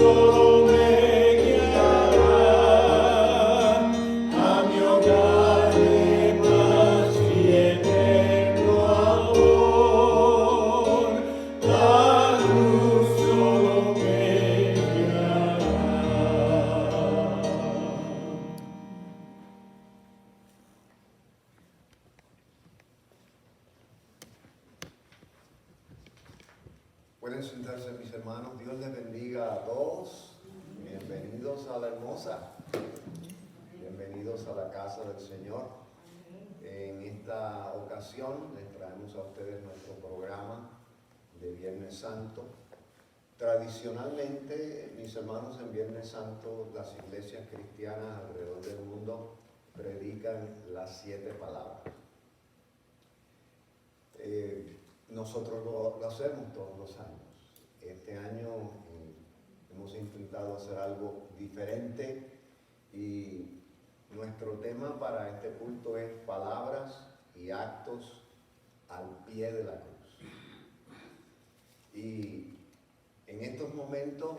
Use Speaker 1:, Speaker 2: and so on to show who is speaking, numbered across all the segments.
Speaker 1: solo me guiarán a mi hogar de paz y eterno amor. La luz solo me guiará.
Speaker 2: Pueden sentarse, mis hermanos. Dios les bendiga a todos. Bienvenidos a la hermosa. Bienvenidos a la casa del Señor. En esta ocasión les traemos a ustedes nuestro programa de Viernes Santo. Tradicionalmente, mis hermanos, en Viernes Santo las iglesias cristianas alrededor del mundo predican las 7 palabras. Nosotros lo hacemos todos los años. Este año hemos intentado hacer algo diferente y nuestro tema para este culto es palabras y actos al pie de la cruz. Y en estos momentos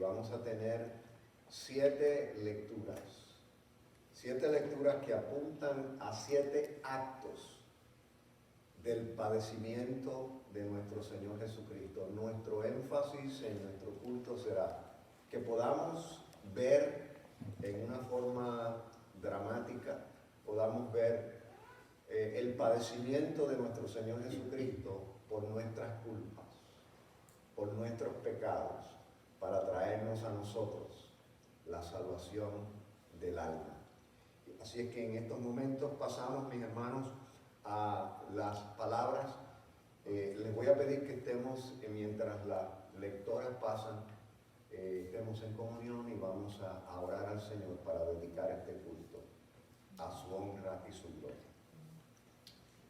Speaker 2: vamos a tener 7 lecturas. 7 lecturas que apuntan a 7 actos del padecimiento de nuestro Señor Jesucristo. Nuestro énfasis en nuestro culto será que podamos ver en una forma dramática, podamos ver el padecimiento de nuestro Señor Jesucristo por nuestras culpas, por nuestros pecados, para traernos a nosotros la salvación del alma. Así es que en estos momentos pasamos, mis hermanos, a las palabras. Les voy a pedir que estemos, mientras las lectoras pasan, estemos en comunión y vamos a orar al Señor para dedicar este culto a su honra y su gloria.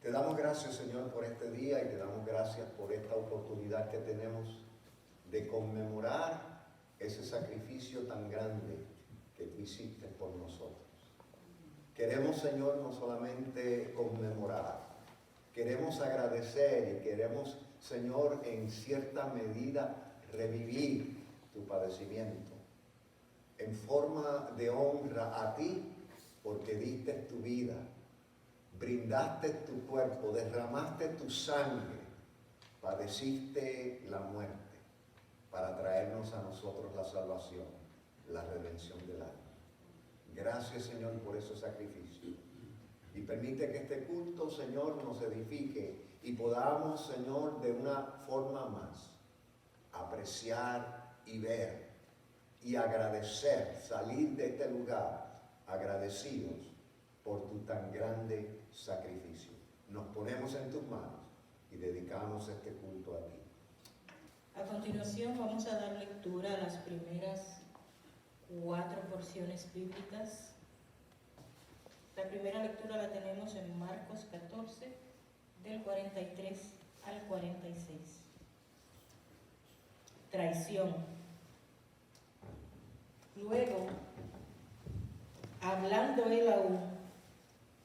Speaker 2: Te damos gracias, Señor, por este día y te damos gracias por esta oportunidad que tenemos de conmemorar ese sacrificio tan grande que tú hiciste por nosotros. Queremos, Señor, no solamente conmemorar, queremos agradecer y queremos, Señor, en cierta medida revivir tu padecimiento en forma de honra a ti, porque diste tu vida, brindaste tu cuerpo, derramaste tu sangre, padeciste la muerte para traernos a nosotros la salvación, la redención del alma. Gracias, Señor, por ese sacrificio. Y permite que este culto, Señor, nos edifique y podamos, Señor, de una forma más apreciar y ver y agradecer, salir de este lugar agradecidos por tu tan grande sacrificio. Nos ponemos en tus manos y dedicamos este culto a ti.
Speaker 3: A continuación vamos a dar lectura a las primeras 4 porciones bíblicas. La primera lectura la tenemos en Marcos 14, del 43 al 46. Traición. Luego, hablando él aún,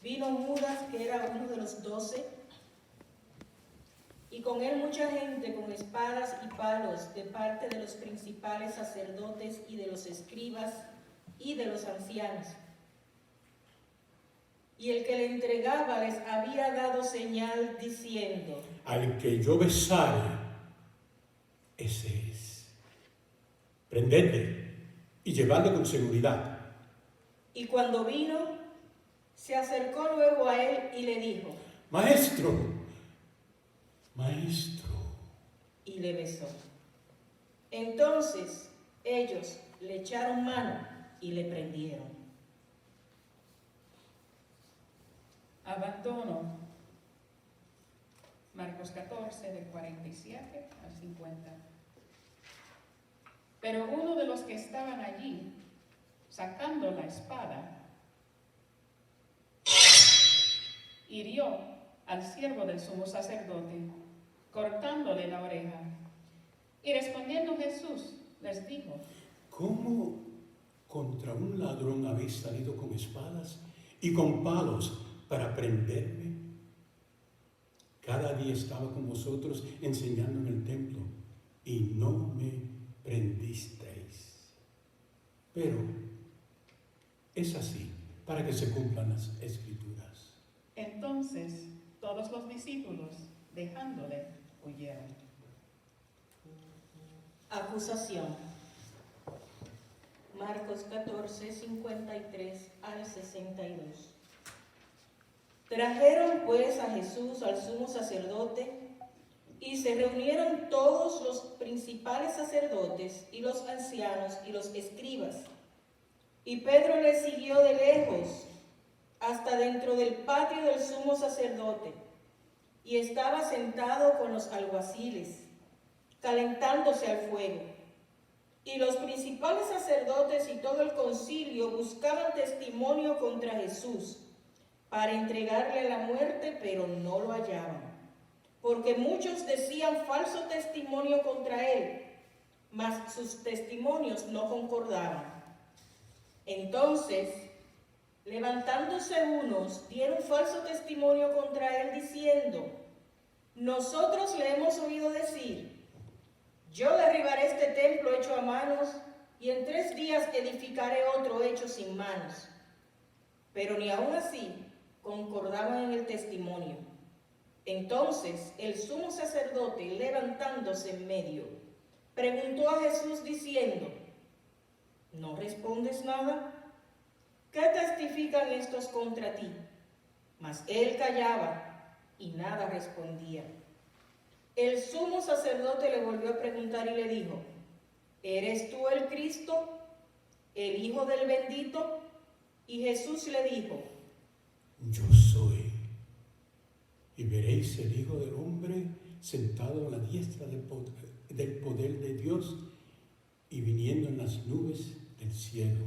Speaker 3: vino Judas, que era uno de los 12, y con él mucha gente con espadas y palos de parte de los principales sacerdotes y de los escribas y de los ancianos. Y el que le entregaba les había dado señal diciendo:
Speaker 1: al que yo besare, ese es. Prendedle y llevadle con seguridad.
Speaker 3: Y cuando vino, se acercó luego a él y le dijo:
Speaker 1: Maestro, maestro.
Speaker 3: Y le besó. Entonces ellos le echaron mano y le prendieron.
Speaker 4: Abandono. Marcos 14, del 47 al 50. Pero uno de los que estaban allí, sacando la espada, hirió al siervo del sumo sacerdote, cortándole la oreja. Y respondiendo Jesús, les dijo:
Speaker 1: ¿Cómo contra un ladrón habéis salido con espadas y con palos para prenderme? Cada día estaba con vosotros enseñando en el templo y no me prendisteis. Pero es así para que se cumplan las Escrituras.
Speaker 4: Entonces todos los discípulos, dejándole, huyeron.
Speaker 3: Acusación. Marcos 14, 53 al 62. Trajeron pues a Jesús al sumo sacerdote y se reunieron todos los principales sacerdotes y los ancianos y los escribas. Y Pedro le siguió de lejos hasta dentro del patio del sumo sacerdote y estaba sentado con los alguaciles, calentándose al fuego. Y los principales sacerdotes y todo el concilio buscaban testimonio contra Jesús para entregarle a la muerte, pero no lo hallaban, porque muchos decían falso testimonio contra él, mas sus testimonios no concordaban. Entonces, levantándose unos, dieron falso testimonio contra él, diciendo: nosotros le hemos oído decir: yo derribaré este templo hecho a manos, y en 3 días edificaré otro hecho sin manos. Pero ni aun así concordaban en el testimonio. Entonces el sumo sacerdote, levantándose en medio, preguntó a Jesús diciendo: ¿no respondes nada? ¿Qué testifican estos contra ti? Mas él callaba y nada respondía. El sumo sacerdote le volvió a preguntar y le dijo: ¿eres tú el Cristo, el Hijo del Bendito? Y Jesús le dijo:
Speaker 1: Yo soy. Y veréis el Hijo del Hombre sentado a la diestra del poder de Dios y viniendo en las nubes del cielo.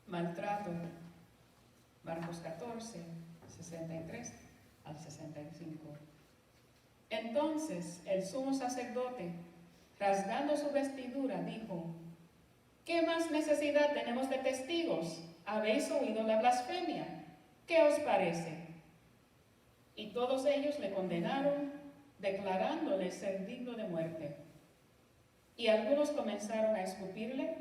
Speaker 4: Maltrato. Marcos 14, 63 al 65. Entonces el sumo sacerdote, rasgando su vestidura, dijo: ¿qué más necesidad tenemos de testigos? ¿Habéis oído la blasfemia? ¿Qué os parece? Y todos ellos le condenaron, declarándole ser digno de muerte. Y algunos comenzaron a escupirle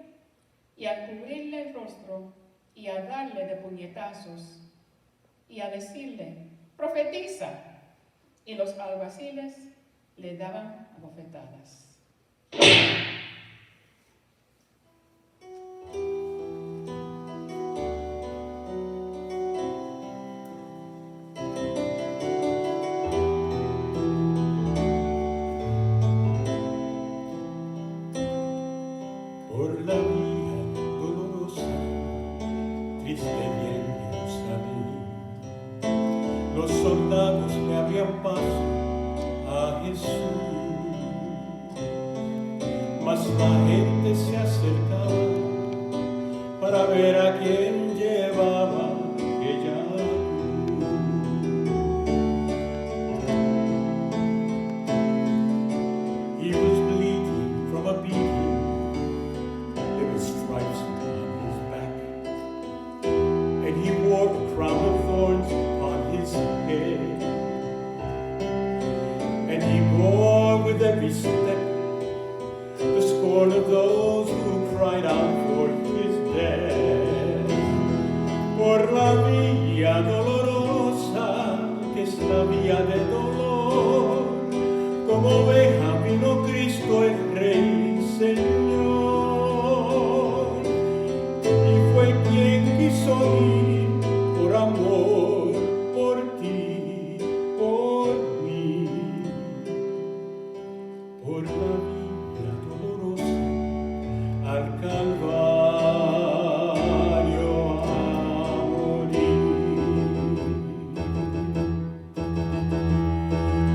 Speaker 4: y a cubrirle el rostro y a darle de puñetazos y a decirle: profetiza. Y los alguaciles le daban bofetadas.
Speaker 1: Por la vía dolorosa, triste y en Jerusalén, los soldados le abrían paso a Jesús, mas la gente se acercaba para ver a quién llevaba aquella cruz. He was bleeding from a beating. There were stripes on his back, and he wore a crown of thorns on his head. And he bore with every step the scorn of those who cried out for his death. Por la vía dolorosa, que es la vía del dolor, como oveja vino Cristo el Rey y Señor. Quien quiso ir por amor, por ti, por mí, por la vida dolorosa al Calvario a morir.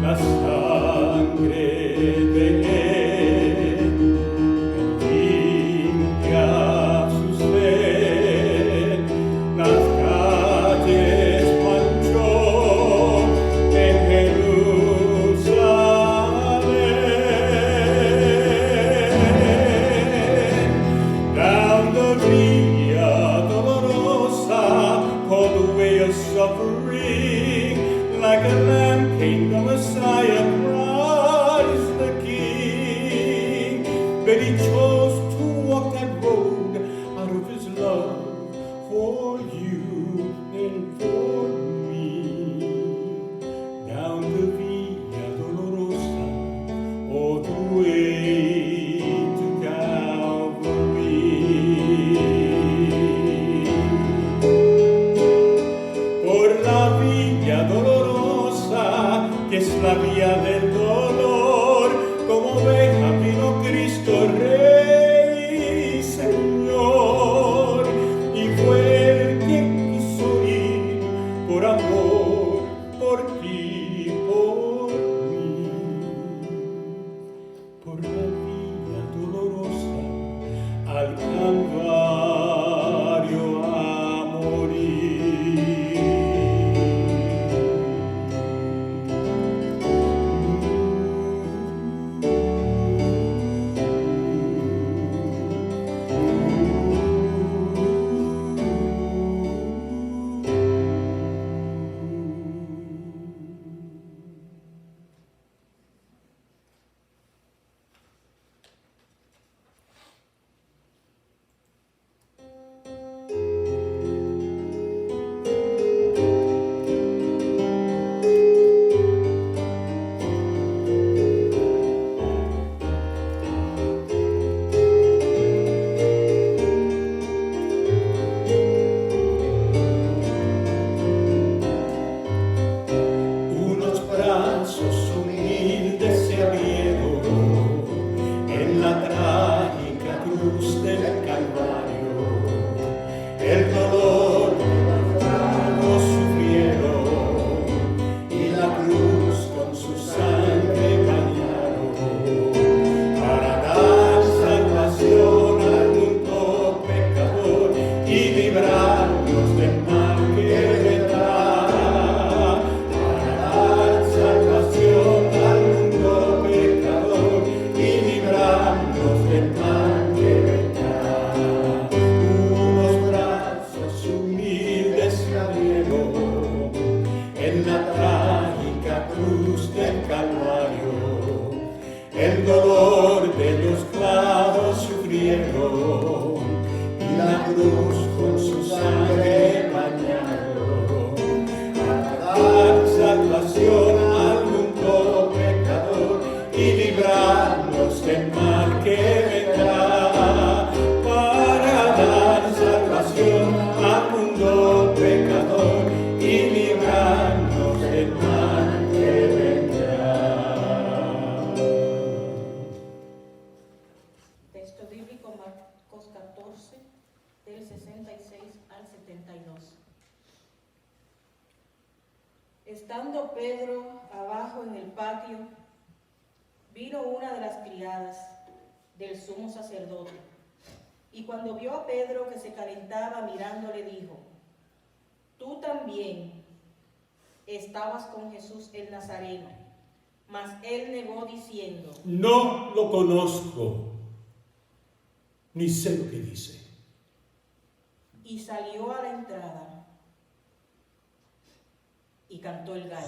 Speaker 1: La sangre but he chose to walk that road out of his love for you and for me. Down the Via Dolorosa, all the way to Calvary. Por la Via Dolorosa, que es la vía del dolor, como oveja vino Cristo Rey y Señor, y fue el que quiso ir por amor, por ti, por mí, por la vía dolorosa al Calvario a morir. Unos brazos humildes se abrieron en la trágica cruz del Calvario. El dolor de los clavos sufrieron y la cruz con su sangre bañaron para dar salvación al mundo pecador y librarnos del mal que vendrá. Salvación al mundo pecador y librarnos del mal que vendrá. Unos brazos humildes se abrieron en la trágica cruz del Calvario. El dolor de los clavos sufrieron y la cruz con su sangre bañaron para dar salvación al mundo pecador y librarnos del mal que vendrá. Para dar salvación al mundo pecador y librarnos del mal que vendrá.
Speaker 3: Texto bíblico Marcos 14, del 66 al 72. Estando Pedro abajo en el patio, vino una de las criadas del sumo sacerdote, y cuando vio a Pedro que se calentaba mirándole, dijo: tú también estabas con Jesús el Nazareno. Mas él negó diciendo:
Speaker 1: No lo conozco, ni sé lo que dice.
Speaker 3: y salió a la entrada y cantó el gallo.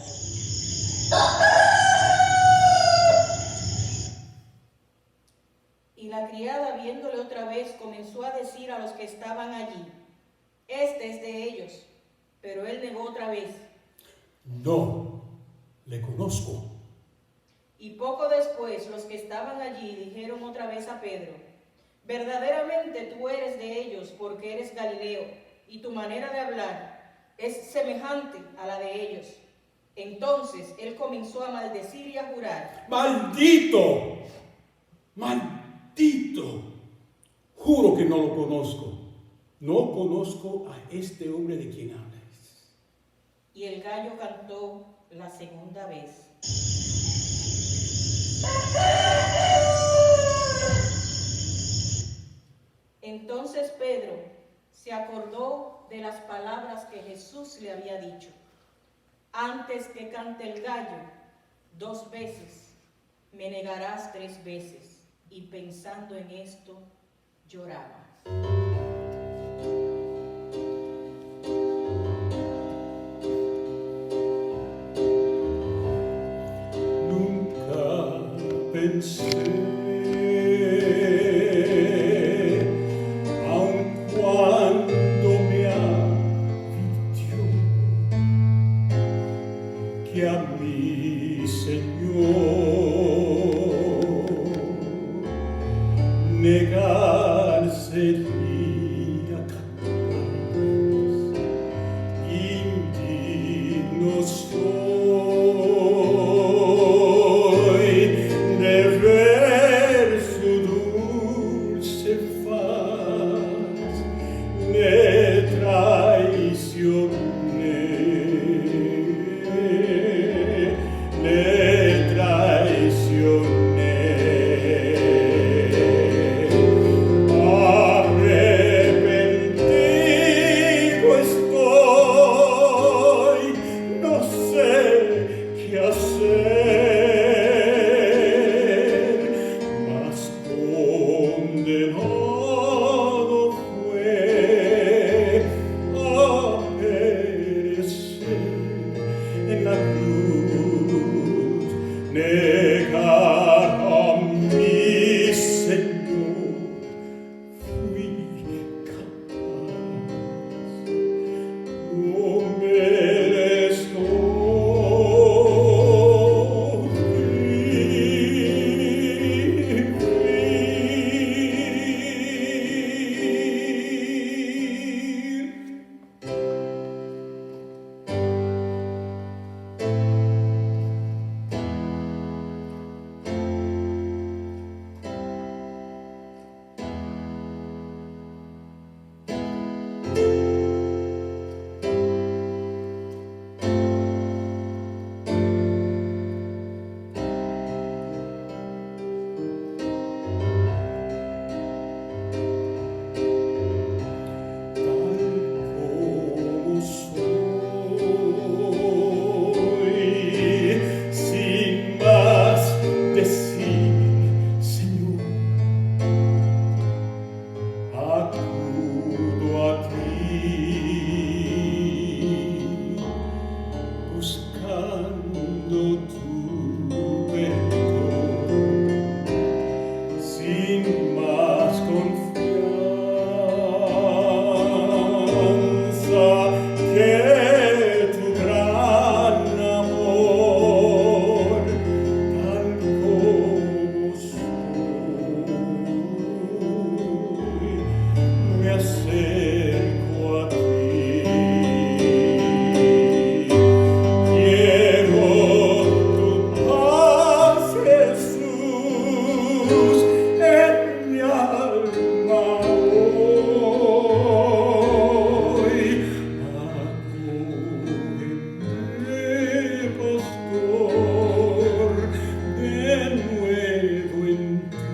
Speaker 3: Y la criada, viéndole otra vez, comenzó a decir a los que estaban allí: este es de ellos. Pero él negó otra vez.
Speaker 1: No le conozco.
Speaker 3: Y poco después los que estaban allí dijeron otra vez a Pedro: verdaderamente tú eres de ellos, porque eres Galileo, y tu manera de hablar es semejante a la de ellos. Entonces él comenzó a maldecir y a jurar:
Speaker 1: ¡Maldito! ¡Maldito! Juro que no lo conozco. No conozco a este hombre de quien hablas.
Speaker 3: Y el gallo cantó la segunda vez. Entonces Pedro se acordó de las palabras que Jesús le había dicho: antes que cante el gallo 2 veces, me negarás 3 veces. Y pensando en esto, lloraba.
Speaker 1: Nunca pensé negar sería capaz. Indigno soy de ver su dulce faz, le traicioné, le traicioné. Arrepentido estoy, no sé qué hacer, mas condenado fue a perecer en la cruz, negar a mi Señor fui capaz. No merezco vivir. Tal como soy, sin más decir, Señor, acudo a ti, buscando tu perdón, sin más confianza que tu gran amor, tal como soy, me acerco a ti. Quiero tu paz, Jesús, en mi alma hoy. Acógeme, pastor, de nuevo en tu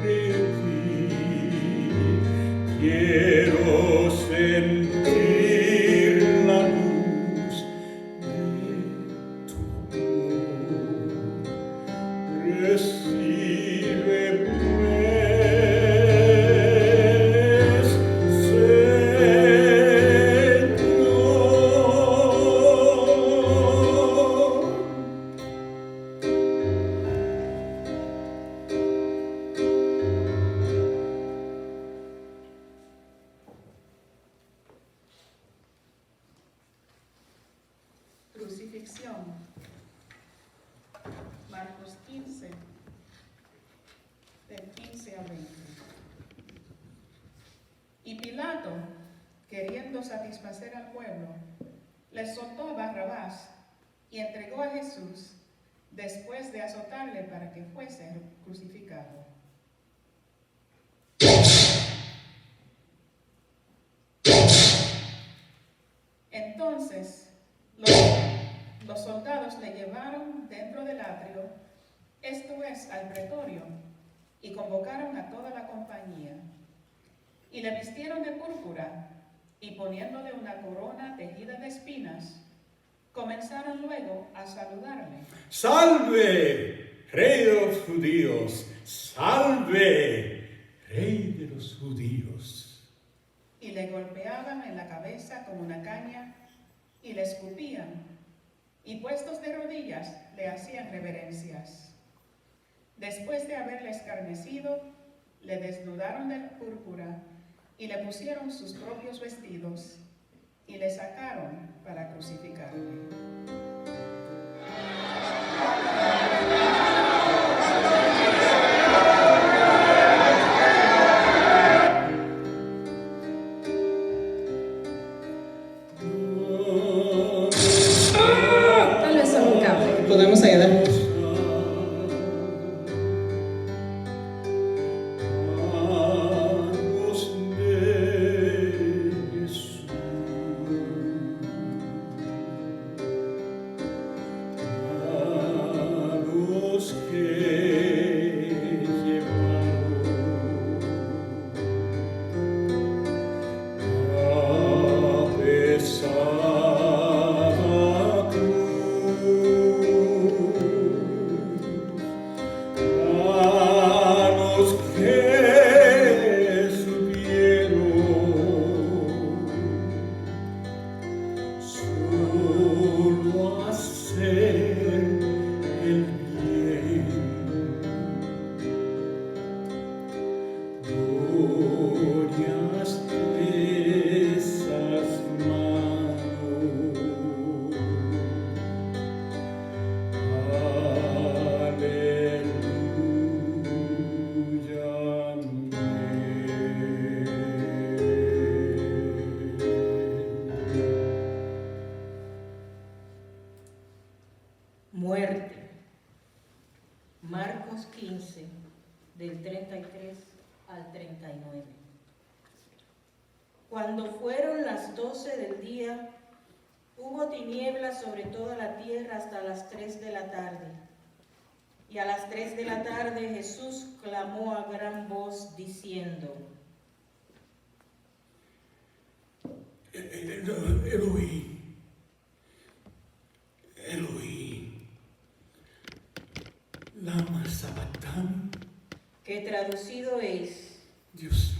Speaker 1: redil. Quiero sentir la luz de tu amor. Recíbeme, Señor.
Speaker 4: Crucifixión. Marcos 15, del 15 al 20. Y Pilato, queriendo satisfacer al pueblo, le soltó a Barrabás y entregó a Jesús después de azotarle para que fuese crucificado. Entonces los soldados le llevaron dentro del atrio, esto es, al pretorio, y convocaron a toda la compañía. Y le vistieron de púrpura, y poniéndole una corona tejida de espinas, comenzaron luego a saludarle.
Speaker 1: ¡Salve, Rey de los judíos! ¡Salve, Rey de los judíos!
Speaker 4: Y le golpeaban en la cabeza con una caña, y le escupían, y puestos de rodillas le hacían reverencias. Después de haberle escarnecido, le desnudaron de púrpura, y le pusieron sus propios vestidos, y le sacaron para crucificarle.
Speaker 3: al 39. Cuando fueron las 12 del día, hubo tinieblas sobre toda la tierra hasta las 3 de la tarde. Y a las 3 de la tarde Jesús clamó a gran voz diciendo:
Speaker 1: Eloí, Eloí, lama sabactani.
Speaker 3: que traducido es:
Speaker 1: Dios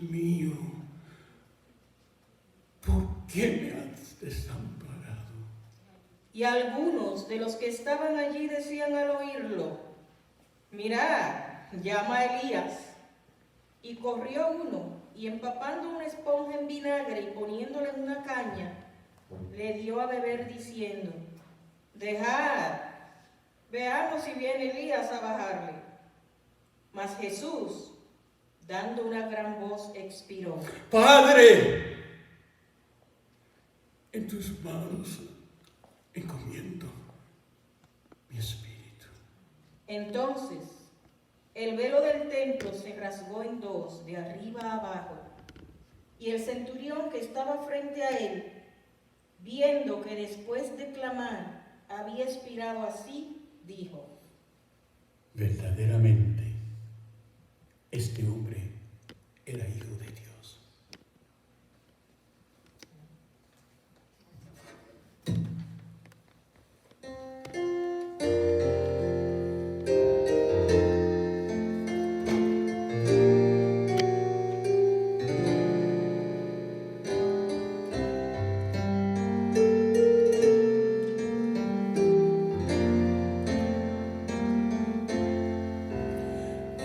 Speaker 1: mío, ¿por qué me has desamparado?
Speaker 3: Y algunos de los que estaban allí decían al oírlo: mirad, llama a Elías. Y corrió uno, y empapando una esponja en vinagre y poniéndole en una caña, le dio a beber diciendo: dejad, veamos si viene Elías a bajarle. Mas Jesús, dando una gran voz, expiró.
Speaker 1: Padre, en tus manos encomiendo mi espíritu.
Speaker 3: Entonces el velo del templo se rasgó en dos, de arriba a abajo, y el centurión que estaba frente a él, viendo que después de clamar había expirado así, dijo:
Speaker 1: Verdaderamente, este hombre era hijo de Dios.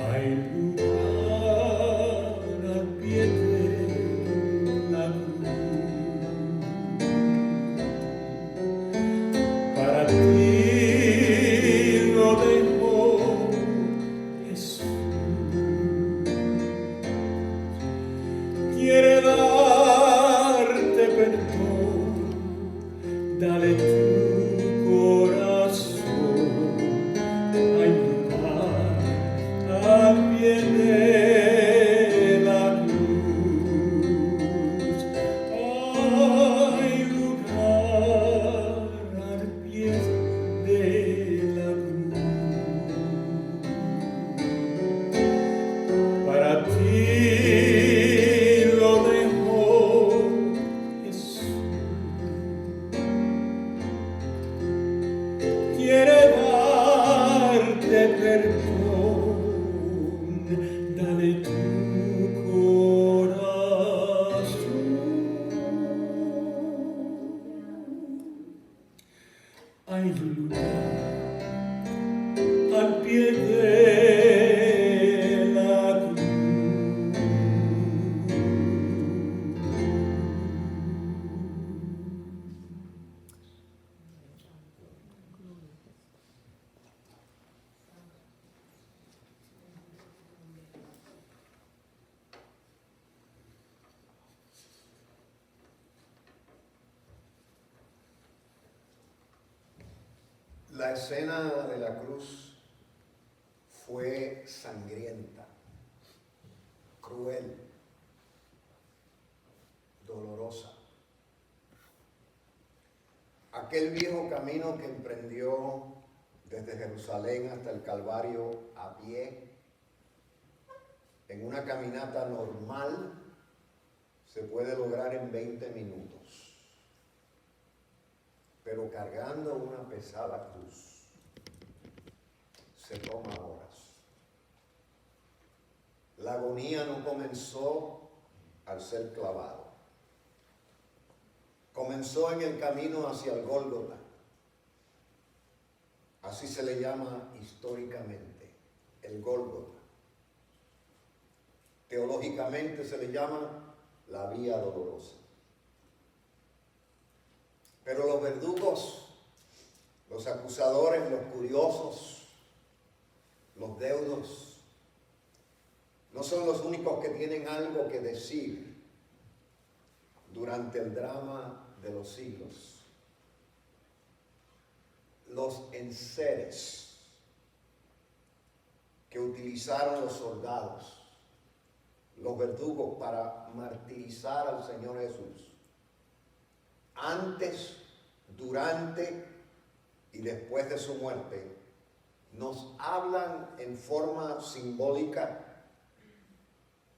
Speaker 1: Hay lugar al pie de la cruz para ti lo dejó Jesús. Quiere darte perdón, dale tu corazón. Hay lugar al pie de la cruz. Hay lugar al pie de la cruz. Para ti lo dejó Jesús. Quiere darte perdón, dale tu corazón. Hay lugar al pie de la cruz.
Speaker 2: La escena de la cruz fue sangrienta, cruel, dolorosa. Aquel viejo camino que emprendió desde Jerusalén hasta el Calvario a pie, en una caminata normal, se puede lograr en 20 minutos. Pero cargando una pesada cruz, se toma horas. La agonía no comenzó al ser clavado. Comenzó en el camino hacia el Gólgota. Así se le llama históricamente, el Gólgota. Teológicamente se le llama la vía dolorosa. Pero los verdugos, los acusadores, los curiosos, los deudos, no son los únicos que tienen algo que decir durante el drama de los siglos. Los enseres que utilizaron los soldados, los verdugos, para martirizar al Señor Jesús. Antes, durante y después de su muerte, nos hablan en forma simbólica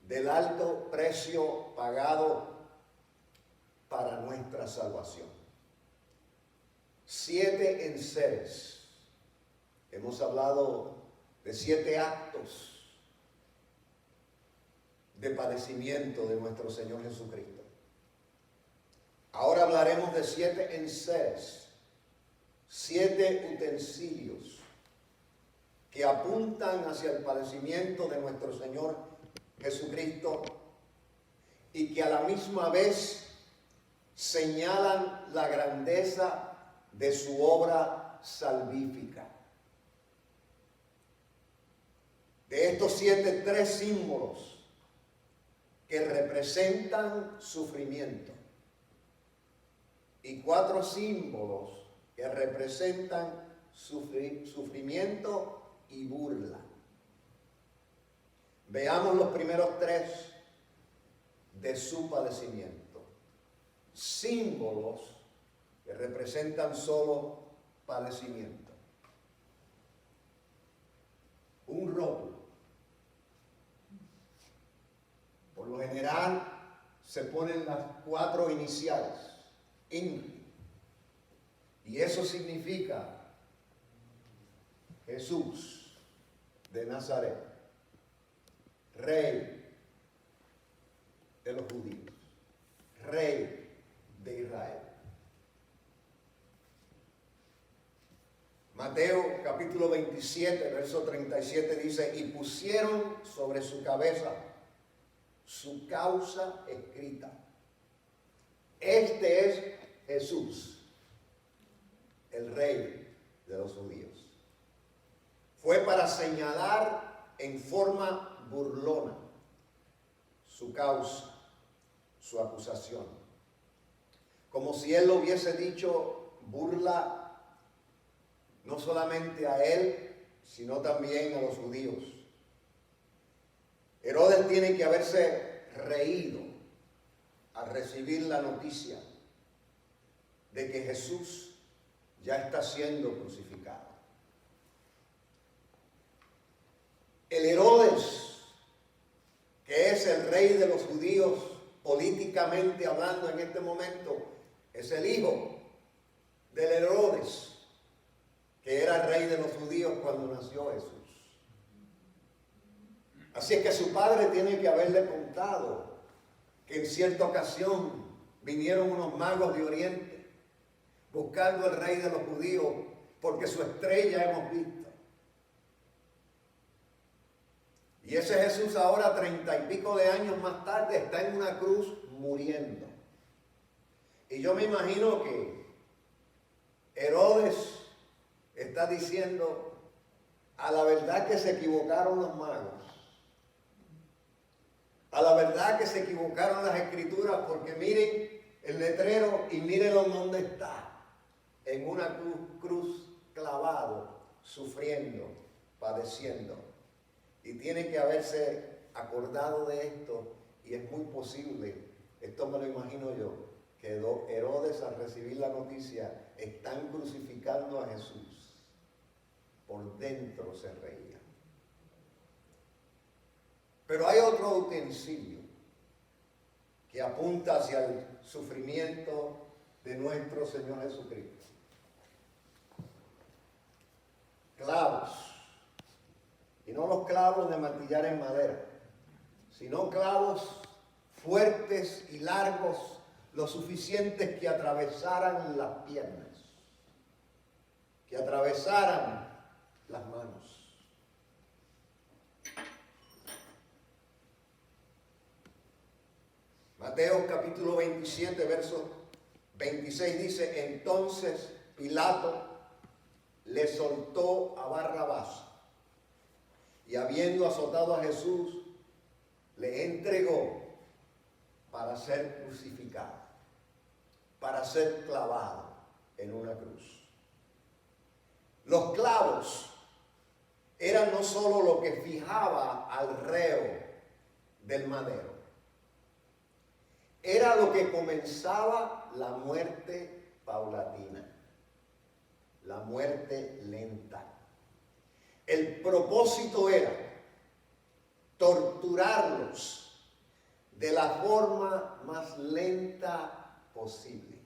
Speaker 2: del alto precio pagado para nuestra salvación. 7 enseres. Hemos hablado de 7 actos de padecimiento de nuestro Señor Jesucristo. Ahora hablaremos de 7 enseres, 7 utensilios que apuntan hacia el padecimiento de nuestro Señor Jesucristo y que a la misma vez señalan la grandeza de su obra salvífica. De estos 7, 3 símbolos que representan sufrimiento y 4 símbolos que representan sufrimiento y burla. Veamos los primeros 3 de su padecimiento. Símbolos que representan solo padecimiento. Un rótulo. Por lo general se ponen las 4 iniciales, INRI, y eso significa Jesús de Nazaret, Rey de los judíos, Rey de Israel. Mateo capítulo 27, verso 37 dice: y pusieron sobre su cabeza su causa escrita. Este es Jesús, el Rey de los judíos. Fue para señalar en forma burlona su causa, su acusación. Como si él lo hubiese dicho burla no solamente a él, sino también a los judíos. Herodes tiene que haberse reído al recibir la noticia de que Jesús ya está siendo crucificado. El Herodes, que es el rey de los judíos, políticamente hablando en este momento, es el hijo del Herodes, que era el rey de los judíos cuando nació Jesús. Así es que su padre tiene que haberle contado que en cierta ocasión vinieron unos magos de Oriente buscando al rey de los judíos porque su estrella hemos visto. Y ese Jesús ahora, 30 y pico de años más tarde, está en una cruz muriendo. Y yo me imagino que Herodes está diciendo: a la verdad que se equivocaron los magos. A la verdad que se equivocaron las escrituras, porque miren el letrero y mírenlo dónde está. En una cruz clavado, sufriendo, padeciendo. Y tiene que haberse acordado de esto, y es muy posible, esto me lo imagino yo, que Herodes, al recibir la noticia, están crucificando a Jesús, por dentro se reía. Pero hay otro utensilio que apunta hacia el sufrimiento de nuestro Señor Jesucristo. Clavos. Y no los clavos de martillar en madera, sino clavos fuertes y largos, lo suficientes que atravesaran las piernas, que atravesaran las manos. Mateo capítulo 27, verso 26 dice: entonces Pilato le soltó a Barrabás, y habiendo azotado a Jesús, le entregó para ser crucificado, para ser clavado en una cruz. Los clavos era no solo lo que fijaba al reo del madero, era lo que comenzaba la muerte paulatina, la muerte lenta. El propósito era torturarlos de la forma más lenta posible,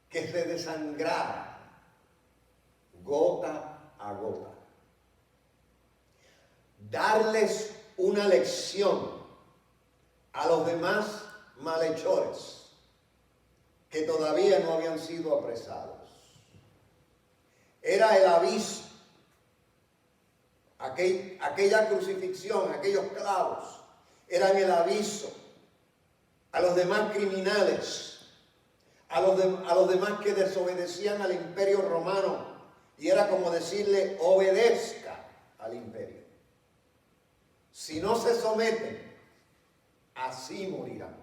Speaker 2: que se desangrara gota a gota, darles una lección a los demás malhechores que todavía no habían sido apresados. Era el aviso, aquella crucifixión, aquellos clavos, eran el aviso a los demás criminales, a los demás que desobedecían al imperio romano, y era como decirle: obedezca al imperio. Si no se someten, así morirán.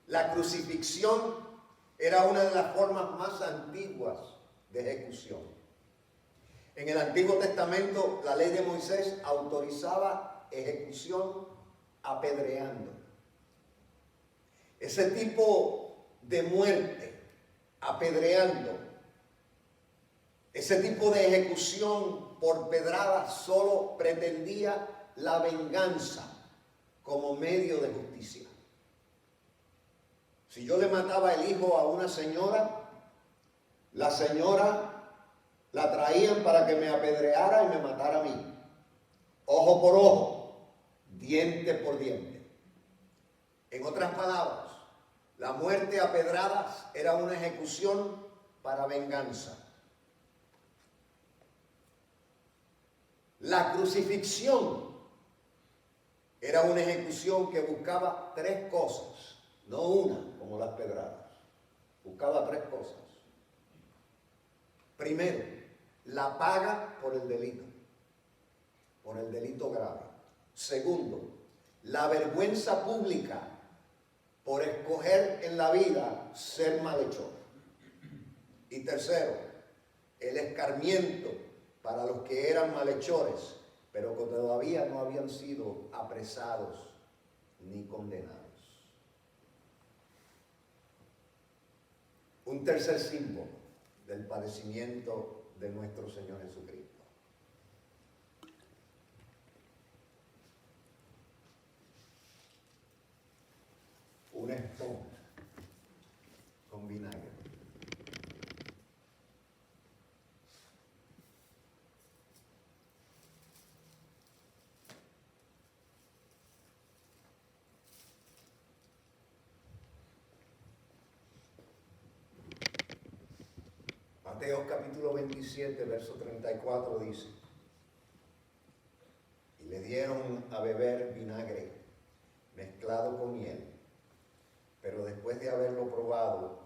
Speaker 2: La crucifixión era una de las formas más antiguas de ejecución. En el Antiguo Testamento, la ley de Moisés autorizaba ejecución apedreando. Ese tipo de muerte, apedreando, ese tipo de ejecución por pedrada solo pretendía la venganza como medio de justicia. Si yo le mataba el hijo a una señora, la señora la traían para que me apedreara y me matara a mí. Ojo por ojo, diente por diente. En otras palabras, la muerte a pedradas era una ejecución para venganza. La crucifixión era una ejecución que buscaba tres cosas, no una como las pedradas. Buscaba tres cosas. Primero, la paga por el delito grave. Segundo, la vergüenza pública por escoger en la vida ser malhechor. Y tercero, el escarmiento para los que eran malhechores, pero que todavía no habían sido apresados ni condenados. Un tercer símbolo del padecimiento de nuestro Señor Jesucristo. Una esponja con vinagre. Mateo capítulo 27, verso 34 dice: y le dieron a beber vinagre mezclado con miel, pero después de haberlo probado,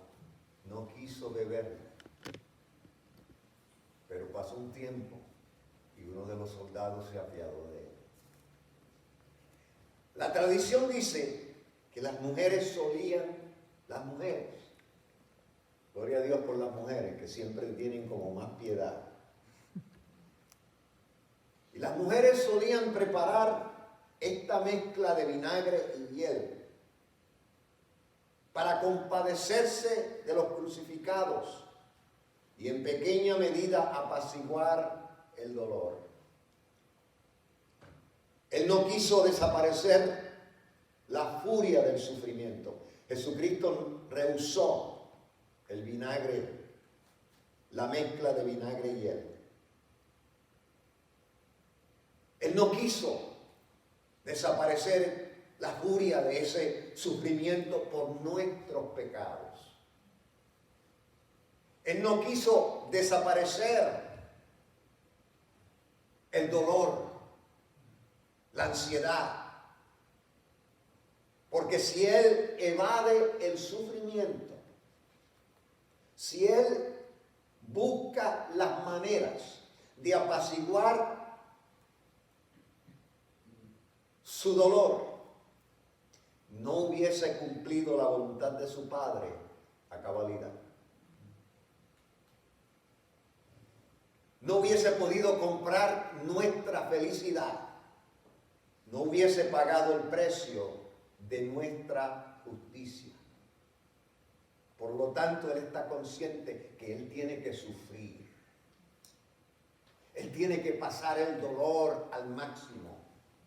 Speaker 2: no quiso beberlo. Pero pasó un tiempo y uno de los soldados se apiadó de él. La tradición dice que las mujeres, gloria a Dios por las mujeres que siempre tienen como más piedad. Y las mujeres solían preparar esta mezcla de vinagre y hiel para compadecerse de los crucificados y en pequeña medida apaciguar el dolor. Él no quiso desaparecer la furia del sufrimiento. Jesucristo rehusó el vinagre, la mezcla de vinagre y hiel. Él no quiso desaparecer la furia de ese sufrimiento por nuestros pecados. Él no quiso desaparecer el dolor, la ansiedad. Porque si Él evade el sufrimiento, si Él busca las maneras de apaciguar su dolor, no hubiese cumplido la voluntad de su Padre a cabalidad. no hubiese podido comprar nuestra felicidad, no hubiese pagado el precio de nuestra justicia. Por lo tanto, Él está consciente que Él tiene que sufrir. Él tiene que pasar el dolor al máximo.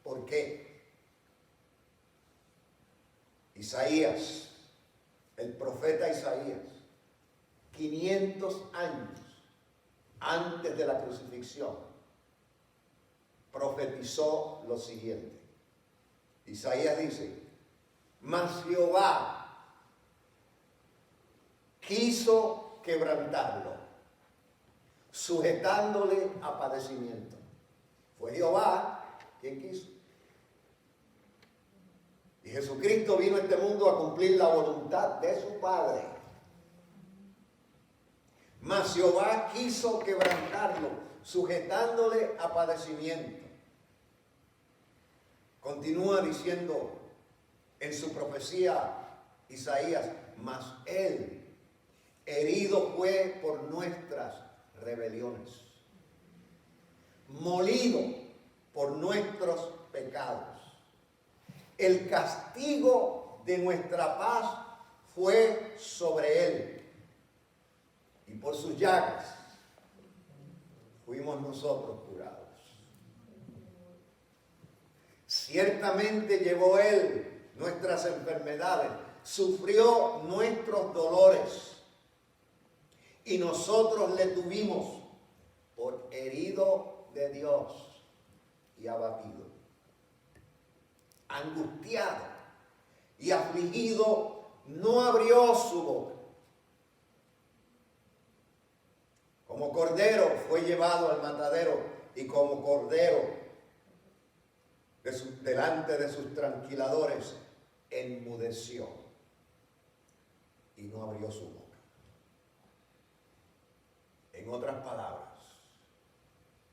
Speaker 2: ¿Por qué? Isaías, el profeta Isaías, 500 años antes de la crucifixión, profetizó lo siguiente. Isaías dice: mas Jehová quiso quebrantarlo, sujetándole a padecimiento. Fue Jehová quien quiso. Y Jesucristo vino a este mundo a cumplir la voluntad de su Padre. Mas Jehová quiso quebrantarlo, sujetándole a padecimiento. Continúa diciendo en su profecía Isaías: mas Él herido fue por nuestras rebeliones, molido por nuestros pecados. El castigo de nuestra paz fue sobre Él, y por sus llagas fuimos nosotros curados. Ciertamente llevó Él nuestras enfermedades, sufrió nuestros dolores, y nosotros le tuvimos por herido de Dios y abatido, angustiado y afligido, no abrió su boca. Como cordero fue llevado al matadero, y como cordero delante de sus tranquiladores enmudeció y no abrió su boca. En otras palabras,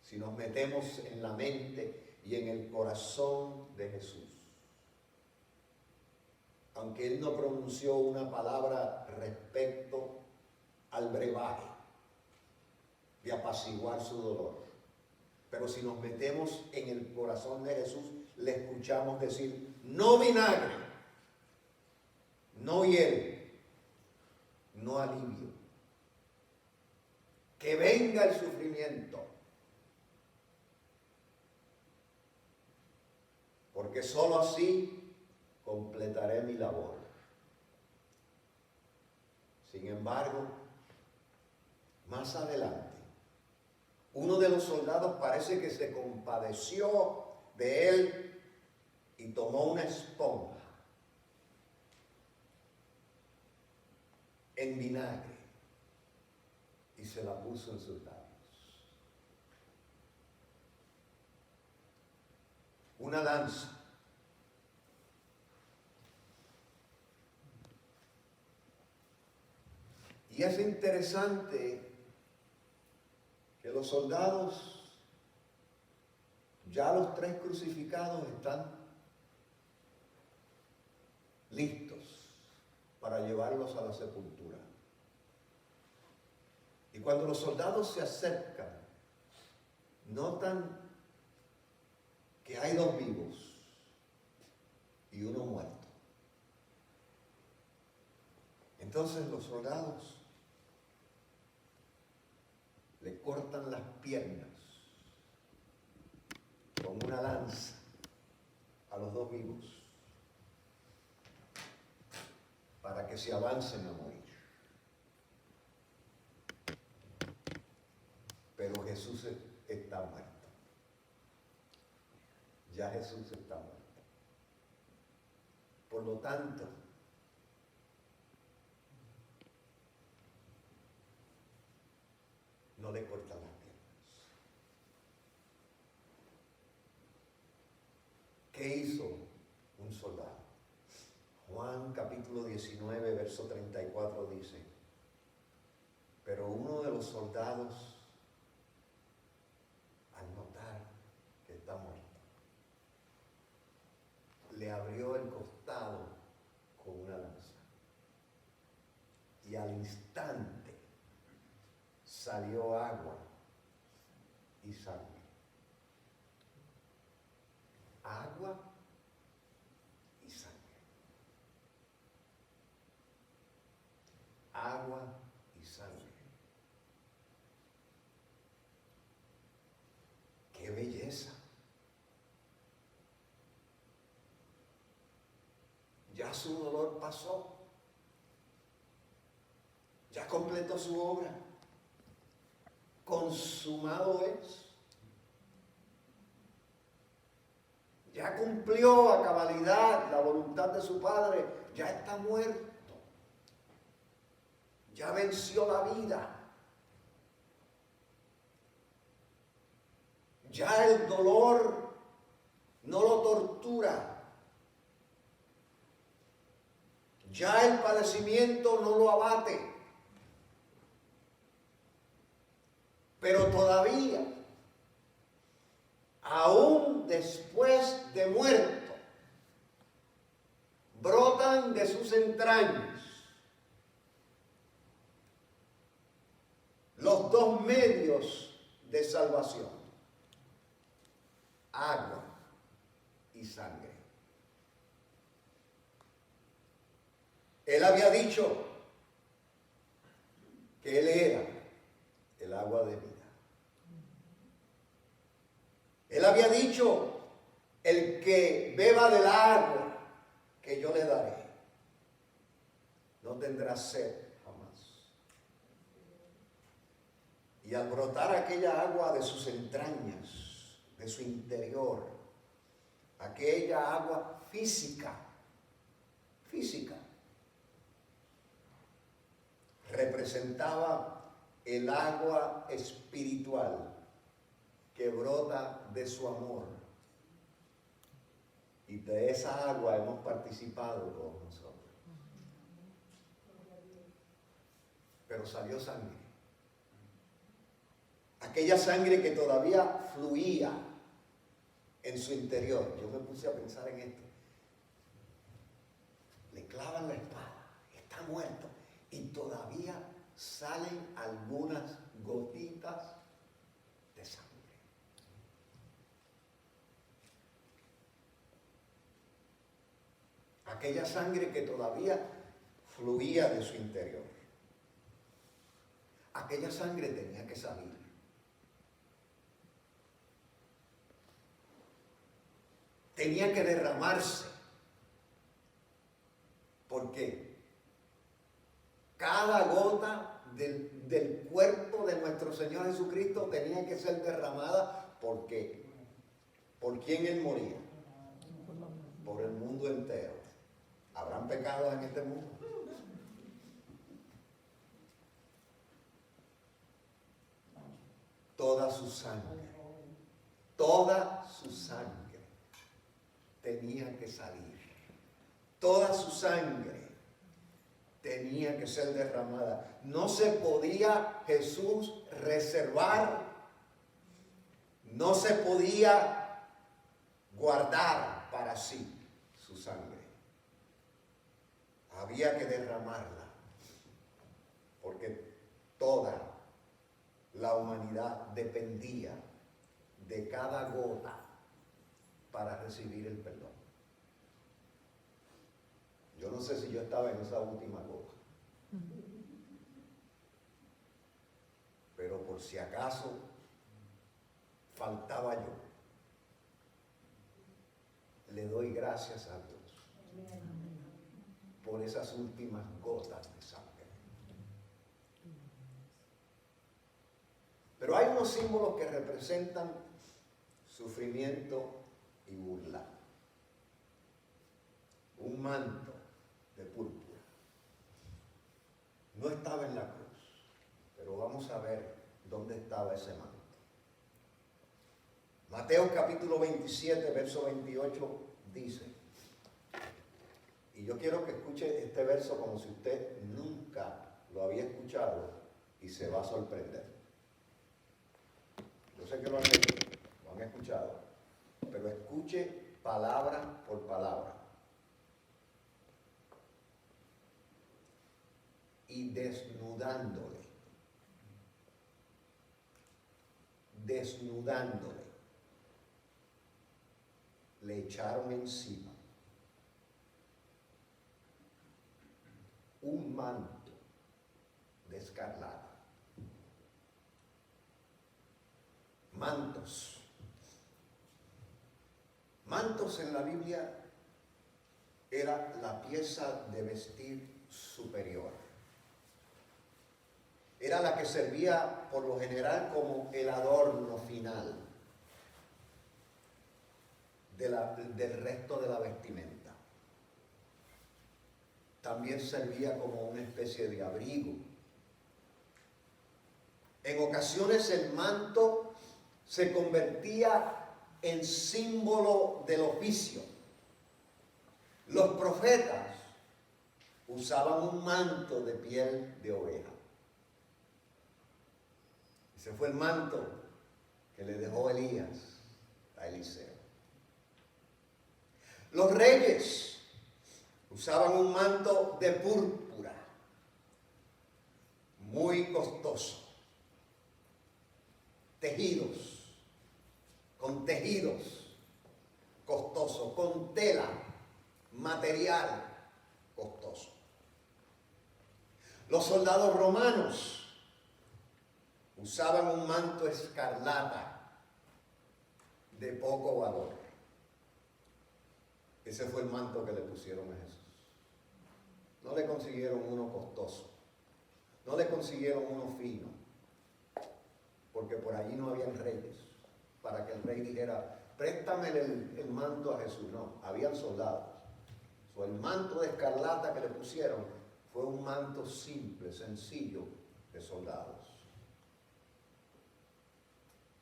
Speaker 2: si nos metemos en la mente y en el corazón de Jesús, aunque Él no pronunció una palabra respecto al brebaje de apaciguar su dolor, pero si nos metemos en el corazón de Jesús, le escuchamos decir: no vinagre, no hiel, no alivio. Que venga el sufrimiento, porque sólo así completaré mi labor. Sin embargo, más adelante, uno de los soldados parece que se compadeció de él y tomó una esponja en vinagre y se la puso en sus labios. Una lanza. Y es interesante que los soldados, ya los 3 crucificados, están listos para llevarlos a la sepultura. Y cuando los soldados se acercan, notan que hay 2 vivos y 1 muerto. Entonces los soldados le cortan las piernas con una lanza a los 2 vivos para que se avancen a morir. Pero Jesús está muerto. Ya Jesús está muerto. Por lo tanto, no le cortan las piernas. ¿Qué hizo un soldado? Juan capítulo 19, verso 34 dice: pero uno de los soldados, al notar que está muerto, le abrió el costado con una lanza, y al instante salió agua sangre. Agua y sangre. Agua y sangre. ¡Qué belleza! Ya su dolor pasó. Ya completó su obra. Consumado es. Ya cumplió a cabalidad la voluntad de su Padre. Ya está muerto. Ya venció la vida. Ya el dolor no lo tortura. Ya el padecimiento no lo abate. Pero todavía, aún después de muerto, brotan de sus entrañas los dos medios de salvación: agua y sangre. Él había dicho que Él era el agua de vida. Él había dicho: el que beba del agua que yo le daré, no tendrá sed jamás. Y al brotar aquella agua de sus entrañas, de su interior, aquella agua física, representaba el agua espiritual que brota de su amor. Y de esa agua hemos participado todos nosotros. Pero salió sangre. Aquella sangre que todavía fluía en su interior. Yo me puse a pensar en esto. Le clavan la espada, está muerto, y todavía salen algunas gotitas de sangre. Aquella sangre que todavía fluía de su interior. Aquella sangre tenía que salir. Tenía que derramarse. Porque cada gota del cuerpo de nuestro Señor Jesucristo tenía que ser derramada porque ¿por quién Él moría? Por el mundo entero. ¿Habrán pecados en este mundo? Toda su sangre tenía que salir. Toda su sangre tenía que ser derramada. No se podía Jesús reservar, no se podía guardar para sí su sangre. Había que derramarla, porque toda la humanidad dependía de cada gota para recibir el perdón. Yo no sé si yo estaba en esa última gota, pero por si acaso faltaba yo, le doy gracias a Dios por esas últimas gotas de sangre. Pero hay unos símbolos que representan sufrimiento y burla. Un manto de púrpura. No estaba en la cruz, pero vamos a ver dónde estaba ese manto. Mateo capítulo 27, verso 28 dice, y yo quiero que escuche este verso como si usted nunca lo había escuchado y se va a sorprender. Yo sé que lo han leído, lo han escuchado, pero escuche palabra por palabra. desnudándole, le echaron encima un manto de escarlata. Mantos. Mantos en la Biblia era la pieza de vestir superior. Era la que servía por lo general como el adorno final del resto de la vestimenta. También servía como una especie de abrigo. En ocasiones el manto se convertía en símbolo del oficio. Los profetas usaban un manto de piel de oveja. Ese fue el manto que le dejó Elías a Eliseo. Los reyes usaban un manto de púrpura, muy costoso, con tejidos costosos, con tela, material costoso. Los soldados romanos usaban un manto escarlata de poco valor. Ese fue el manto que le pusieron a Jesús. No le consiguieron uno costoso, no le consiguieron uno fino, porque por allí no habían reyes para que el rey dijera, préstame el manto a Jesús. No, habían soldados. El manto de escarlata que le pusieron fue un manto simple, sencillo, de soldados.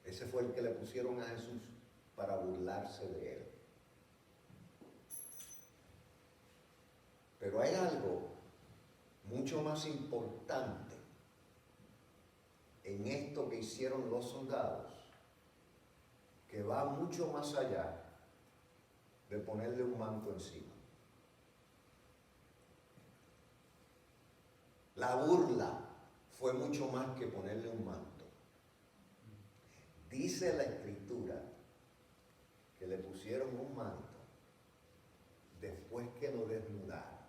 Speaker 2: Ese fue el que le pusieron a Jesús para burlarse de él. Pero hay algo mucho más importante en esto que hicieron los soldados, que va mucho más allá de ponerle un manto encima. La burla fue mucho más que ponerle un manto. Dice la Escritura que le pusieron un manto después que lo desnudaron.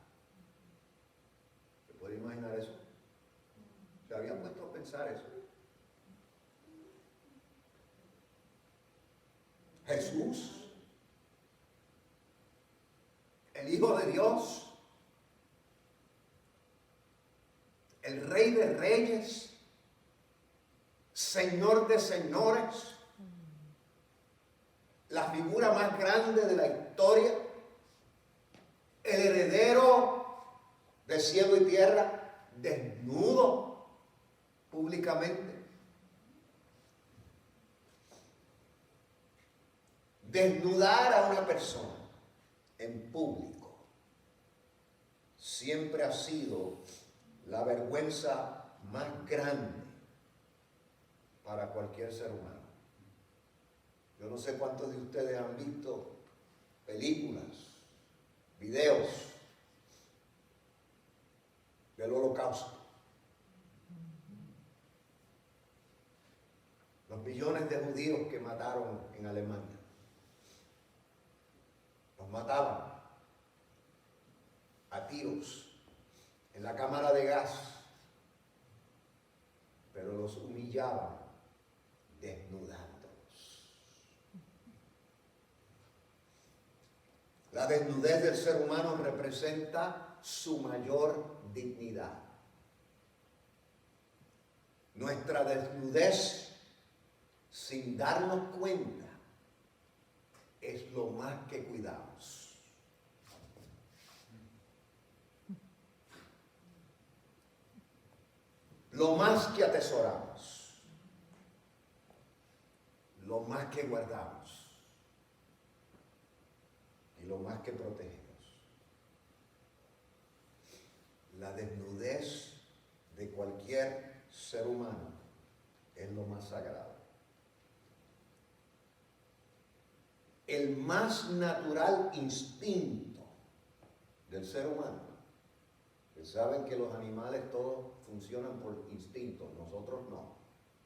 Speaker 2: ¿Se puede imaginar eso? ¿Se habían puesto a pensar eso? Jesús, el Hijo de Dios, el Rey de Reyes, Señor de señores, la figura más grande de la historia, el heredero de cielo y tierra, desnudo públicamente. Desnudar a una persona en público siempre ha sido la vergüenza más grande para cualquier ser humano. Yo no sé cuántos de ustedes han visto películas, videos del Holocausto. Los millones de judíos que mataron en Alemania. Los mataban a tiros en la cámara de gas, pero los humillaban desnudándolos. La desnudez del ser humano representa su mayor dignidad. Nuestra desnudez, sin darnos cuenta, es lo más que cuidamos. Lo más que atesoramos, lo más que guardamos y lo más que protegemos. La desnudez de cualquier ser humano es lo más sagrado. El más natural instinto del ser humano. Ustedes saben que los animales todos funcionan por instinto, nosotros no.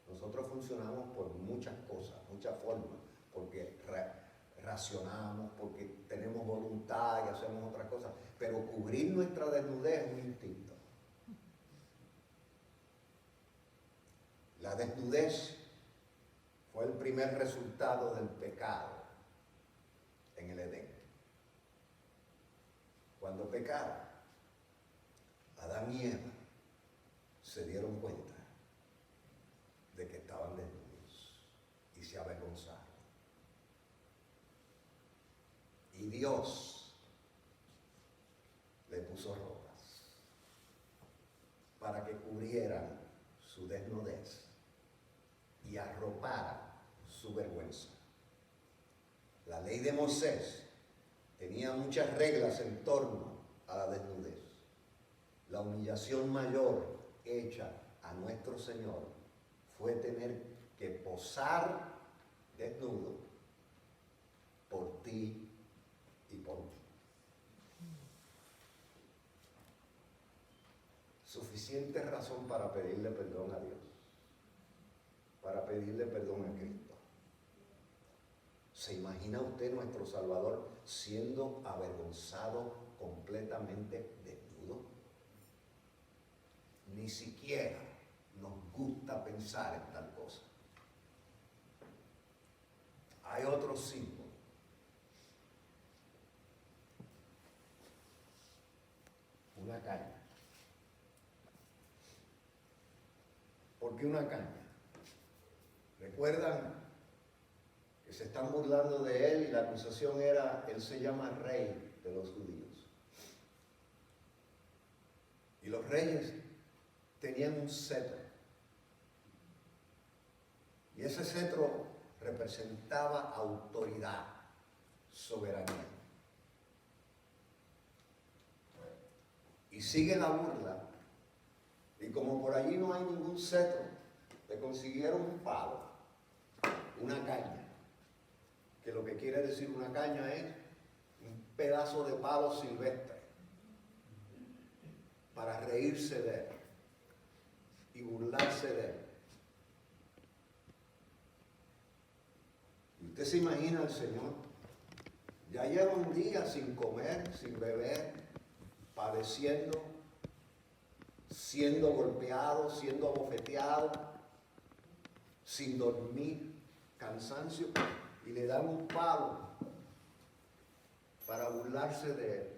Speaker 2: Nosotros funcionamos por muchas cosas, muchas formas, porque racionamos, porque tenemos voluntad y hacemos otras cosas, pero cubrir nuestra desnudez es un instinto. La desnudez fue el primer resultado del pecado en el Edén. Cuando pecaron, Adán y Eva se dieron cuenta de que estaban desnudos y se avergonzaron. Y Dios le puso ropas para que cubrieran su desnudez y arropara su vergüenza. La ley de Moisés tenía muchas reglas en torno a la desnudez. La humillación mayor hecha a nuestro Señor fue tener que posar desnudo por ti y por mí. Suficiente razón para pedirle perdón a Dios, para pedirle perdón a Cristo. ¿Se imagina usted nuestro Salvador siendo avergonzado completamente desnudo? Ni siquiera nos gusta pensar en tal cosa. Hay otro símbolo. Una caña. ¿Por qué una caña? ¿Recuerdan que se están burlando de él y la acusación era, él se llama rey de los judíos? Y los reyes tenían un cetro. Y ese cetro representaba autoridad, soberanía. Y sigue la burla. Y como por allí no hay ningún cetro, le consiguieron un palo, una caña. Que lo que quiere decir una caña es un pedazo de palo silvestre para reírse de él y burlarse de él. Y usted se imagina al Señor, ya lleva un día sin comer, sin beber, padeciendo, siendo golpeado, siendo abofeteado, sin dormir, cansancio, y le dan un palo para burlarse de él.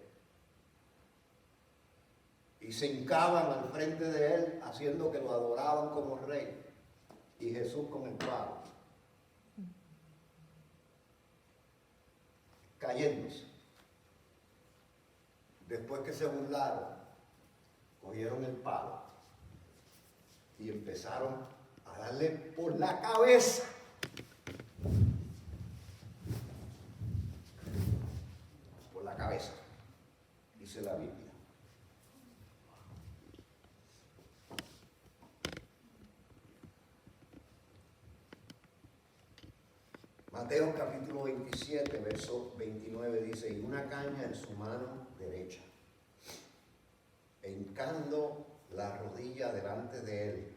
Speaker 2: Y se hincaban al frente de él, haciendo que lo adoraban como rey, y Jesús con el palo, cayéndose. Después que se burlaron, cogieron el palo y empezaron a darle por la cabeza. Por la cabeza, dice la Biblia. Mateo capítulo 27, verso 29 dice, y una caña en su mano derecha, e hincando la rodilla delante de él,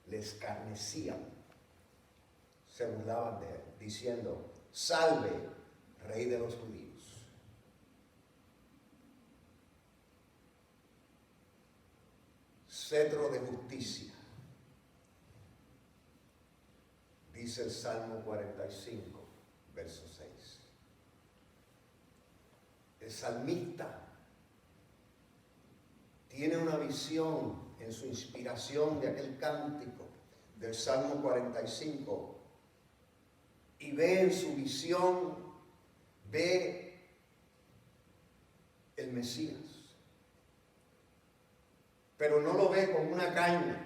Speaker 2: le escarnecían, se burlaban de él, diciendo, salve, rey de los judíos. Cetro de justicia, dice el Salmo 45, verso 6. El salmista tiene una visión en su inspiración de aquel cántico del Salmo 45 y ve en su visión, ve el Mesías, pero no lo ve con una caña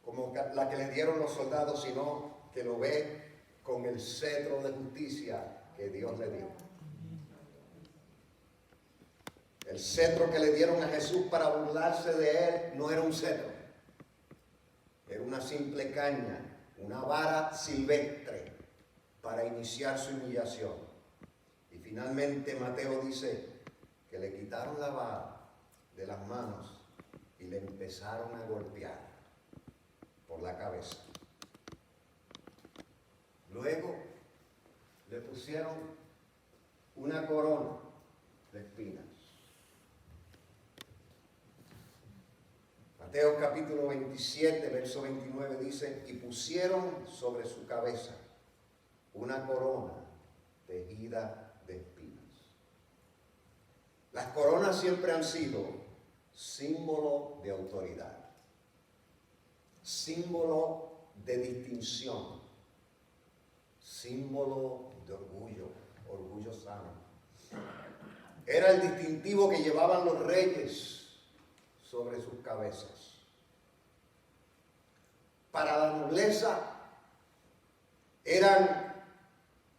Speaker 2: como la que le dieron los soldados, sino que lo ve con el cetro de justicia que Dios le dio. El cetro que le dieron a Jesús para burlarse de él no era un cetro, era una simple caña, una vara silvestre para iniciar su humillación. Y finalmente Mateo dice que le quitaron la vara de las manos y le empezaron a golpear. por la cabeza. Luego le pusieron una corona de espinas. Mateo capítulo 27, verso 29 dice, y pusieron sobre su cabeza una corona tejida de espinas. Las coronas siempre han sido símbolo de autoridad, símbolo de distinción, símbolo de orgullo, orgullo sano. Era el distintivo que llevaban los reyes sobre sus cabezas. Para la nobleza eran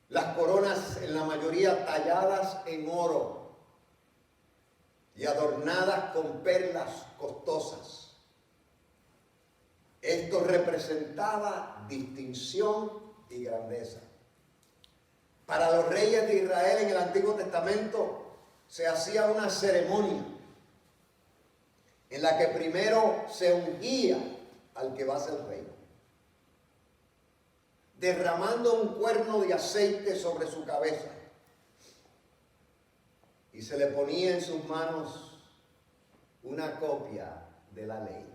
Speaker 2: las coronas en la mayoría talladas en oro y adornadas con perlas costosas. Esto representaba distinción y grandeza. Para los reyes de Israel en el Antiguo Testamento se hacía una ceremonia en la que primero se ungía al que va a ser rey, derramando un cuerno de aceite sobre su cabeza, y se le ponía en sus manos una copia de la ley.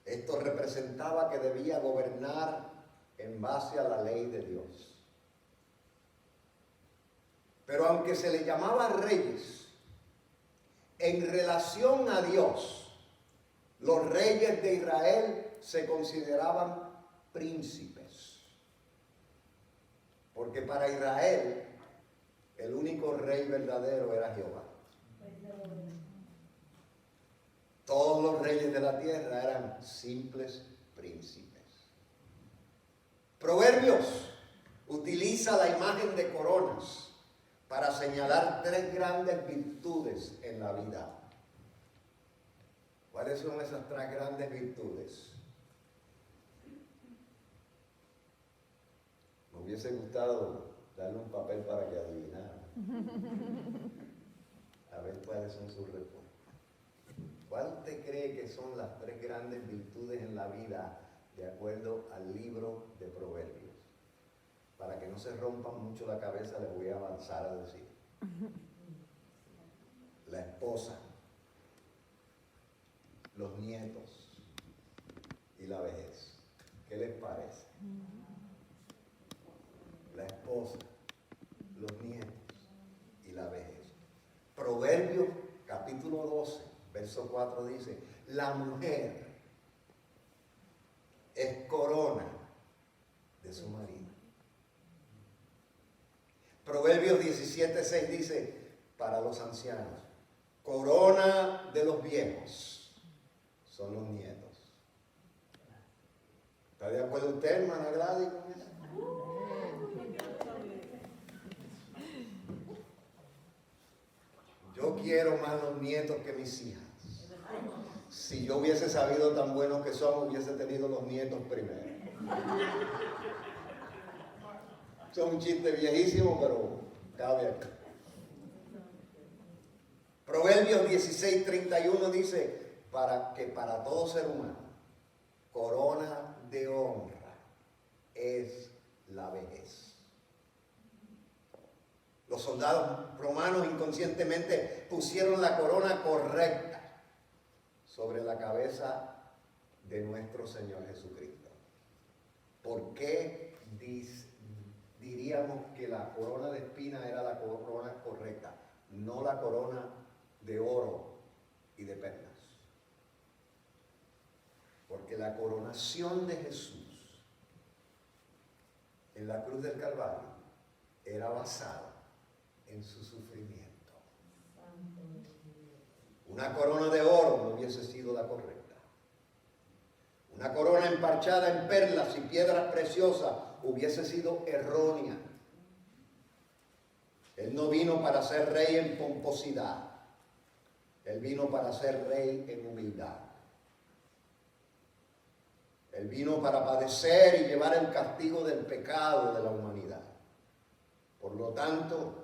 Speaker 2: Esto representaba que debía gobernar en base a la ley de Dios. Pero aunque se le llamaba reyes, en relación a Dios, los reyes de Israel se consideraban príncipes. Porque para Israel, el único rey verdadero era Jehová. Todos los reyes de la tierra eran simples príncipes. Proverbios utiliza la imagen de coronas para señalar tres grandes virtudes en la vida. ¿Cuáles son esas tres grandes virtudes? Me hubiese gustado darle un papel para que adivinara. A ver cuáles son sus respuestas. ¿Cuál usted cree que son las tres grandes virtudes en la vida de acuerdo al libro de Proverbios? Para que no se rompan mucho la cabeza, les voy a avanzar a decir. La esposa, los nietos y la vejez. ¿Qué les parece? La esposa, los nietos y la vejez. Proverbios capítulo 12, verso 4 dice, la mujer es corona de su marido. Proverbios 17:6 dice, para los ancianos, corona de los viejos son los nietos. ¿Está de acuerdo usted, hermana Gladys, con eso? Yo quiero más los nietos que mis hijas. Si yo hubiese sabido tan buenos que son, hubiese tenido los nietos primero. Es un chiste viejísimo, pero cabe aquí. Proverbios 16:31 dice, para todo ser humano, corona de honra es la vejez. Los soldados romanos inconscientemente pusieron la corona correcta sobre la cabeza de nuestro Señor Jesucristo. ¿Por qué diríamos que la corona de espina era la corona correcta, no la corona de oro y de perlas? Porque la coronación de Jesús en la cruz del Calvario era basada en su sufrimiento. Una corona de oro no hubiese sido la correcta. Una corona emparchada en perlas y piedras preciosas hubiese sido errónea. Él no vino para ser rey en pomposidad. Él vino para ser rey en humildad. Él vino para padecer y llevar el castigo del pecado de la humanidad. Por lo tanto,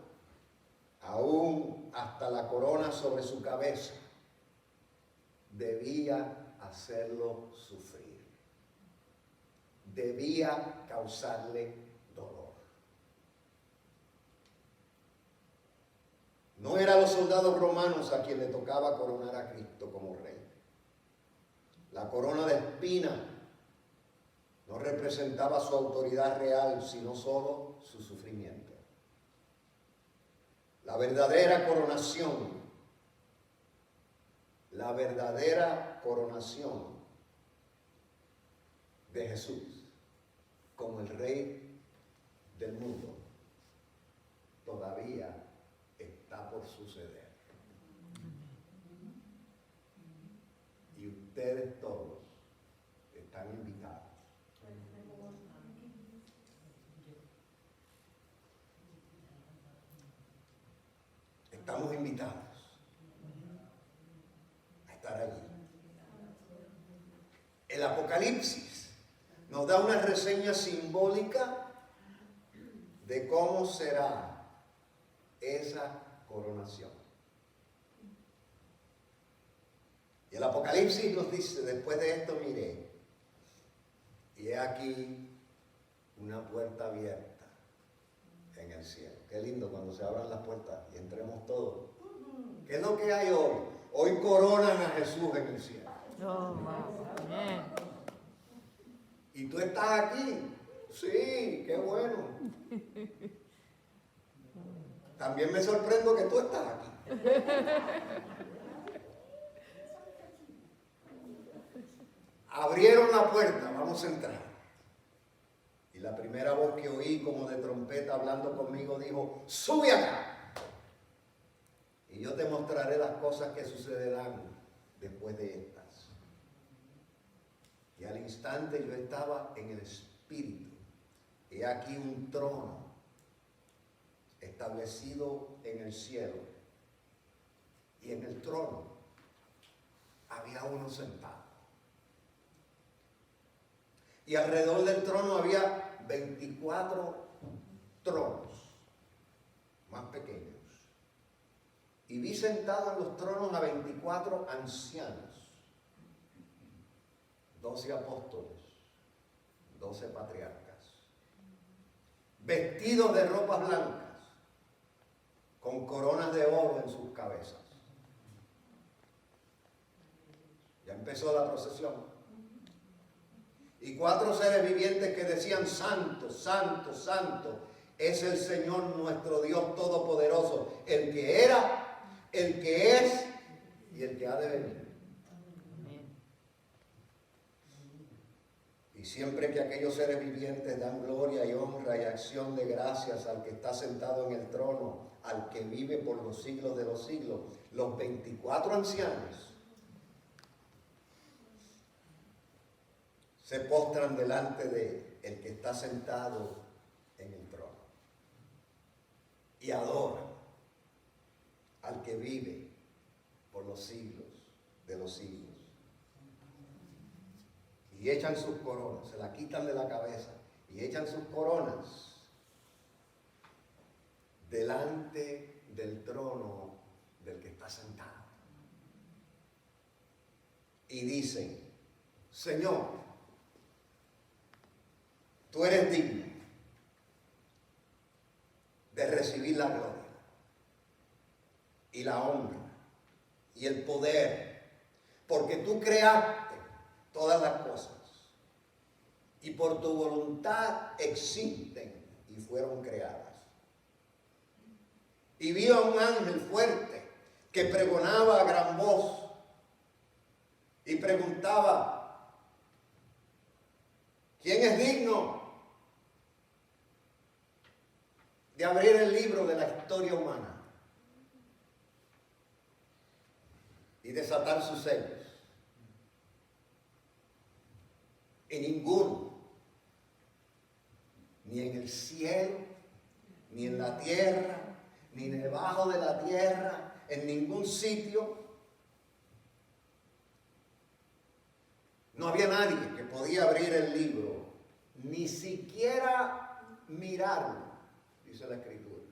Speaker 2: aún hasta la corona sobre su cabeza debía hacerlo sufrir. Debía causarle dolor. No eran los soldados romanos a quien le tocaba coronar a Cristo como rey. La corona de espinas no representaba su autoridad real, sino solo su sufrimiento. La verdadera coronación de Jesús como el Rey del mundo todavía está por suceder. Y ustedes todos están invitados. Estamos invitados a estar allí. El Apocalipsis nos da una reseña simbólica de cómo será esa coronación. Y el Apocalipsis nos dice, después de esto miré, y he aquí una puerta abierta en el cielo. Qué lindo cuando se abran las puertas y entremos todos. ¿Qué es lo que hay hoy? Hoy coronan a Jesús en el cielo. ¿Y tú estás aquí? Sí, qué bueno. También me sorprendo que tú estás aquí. Abrieron la puerta, vamos a entrar. Y la primera voz que oí como de trompeta hablando conmigo dijo, sube acá. Y yo te mostraré las cosas que sucederán después de estas. Y al instante yo estaba en el Espíritu. He aquí un trono establecido en el cielo. Y en el trono había uno sentado. Y alrededor del trono había 24 tronos más pequeños. Y vi sentados en los tronos a 24 ancianos, 12 apóstoles, 12 patriarcas, vestidos de ropas blancas, con coronas de oro en sus cabezas. Ya empezó la procesión. Y 4 seres vivientes que decían, santo, santo, santo, es el Señor nuestro Dios Todopoderoso, el que era, el que es y el que ha de venir. Y siempre que aquellos seres vivientes dan gloria y honra y acción de gracias al que está sentado en el trono, al que vive por los siglos de los siglos, los 24 ancianos se postran delante de el que está sentado en el trono y adoran al que vive por los siglos de los siglos. Y echan sus coronas, se la quitan de la cabeza y echan sus coronas delante del trono del que está sentado. Y dicen, Señor, tú eres digno de recibir la gloria y la honra y el poder, porque tú creaste todas las cosas y por tu voluntad existen y fueron creadas. Y vi a un ángel fuerte que pregonaba a gran voz y preguntaba, ¿quién es digno de abrir el libro de la historia humana y desatar sus sellos? Y ninguno, ni en el cielo, ni en la tierra, ni debajo de la tierra, en ningún sitio, no había nadie que podía abrir el libro, ni siquiera mirarlo, dice la Escritura.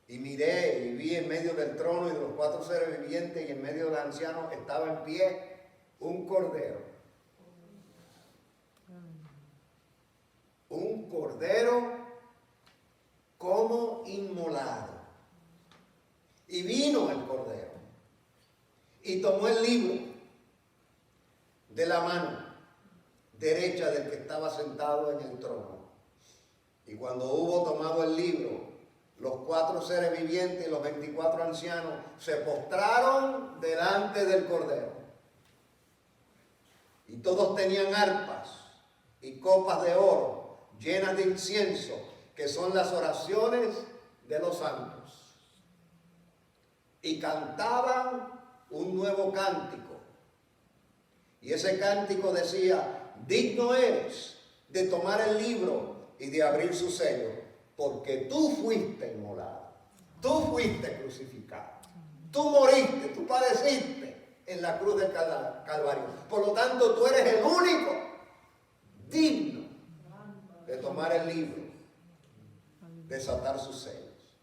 Speaker 2: Y miré y vi en medio del trono y de los 4 seres vivientes y en medio de los ancianos estaba en pie un cordero. Un cordero como inmolado. Y vino el cordero y tomó el libro de la mano derecha del que estaba sentado en el trono. Y cuando hubo tomado el libro, los 4 seres vivientes y los 24 ancianos se postraron delante del cordero. Y todos tenían arpas y copas de oro llenas de incienso, que son las oraciones de los santos. Y cantaban un nuevo cántico. Y ese cántico decía: digno eres de tomar el libro y de abrir su sello, porque tú fuiste inmolado, tú fuiste crucificado, tú moriste, tú padeciste en la cruz del Calvario. Por lo tanto, tú eres el único digno de tomar el libro, desatar sus sellos,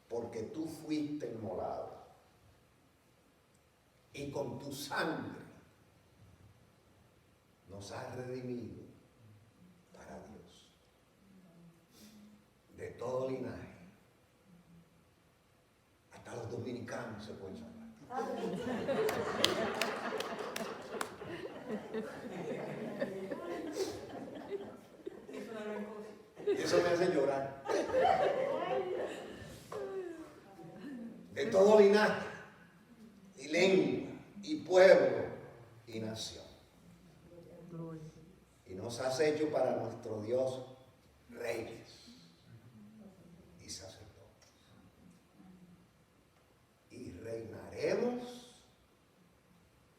Speaker 2: porque tú fuiste inmolado y con tu sangre nos has redimido para Dios de todo linaje. Hasta los dominicanos se pueden salvar. Eso me hace llorar. De todo linaje y lengua y pueblo y nación. Y nos has hecho para nuestro Dios reyes y sacerdotes. Y reinaremos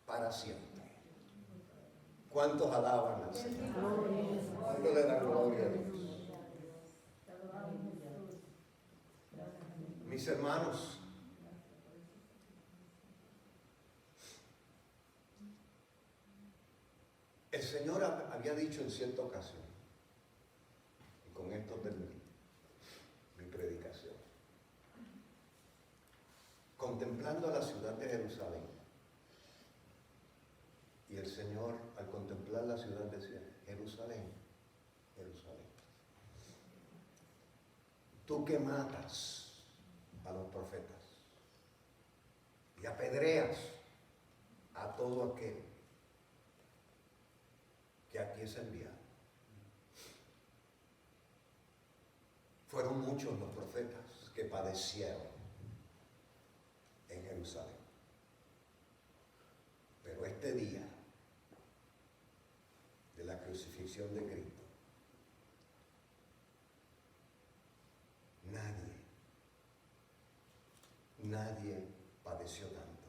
Speaker 2: para siempre. ¿Cuántos alaban al Señor? ¿Cuántos le dan gloria a Dios? Mis hermanos, el Señor había dicho en cierta ocasión, y con esto termino mi predicación, contemplando a la ciudad de Jerusalén, y el Señor al contemplar la ciudad decía: Jerusalén, Jerusalén, tú que matas a los profetas y apedreas a todo aquel que aquí es enviado. Fueron muchos los profetas que padecieron en Jerusalén. Pero este día de la crucifixión de Cristo, nadie padeció tanto.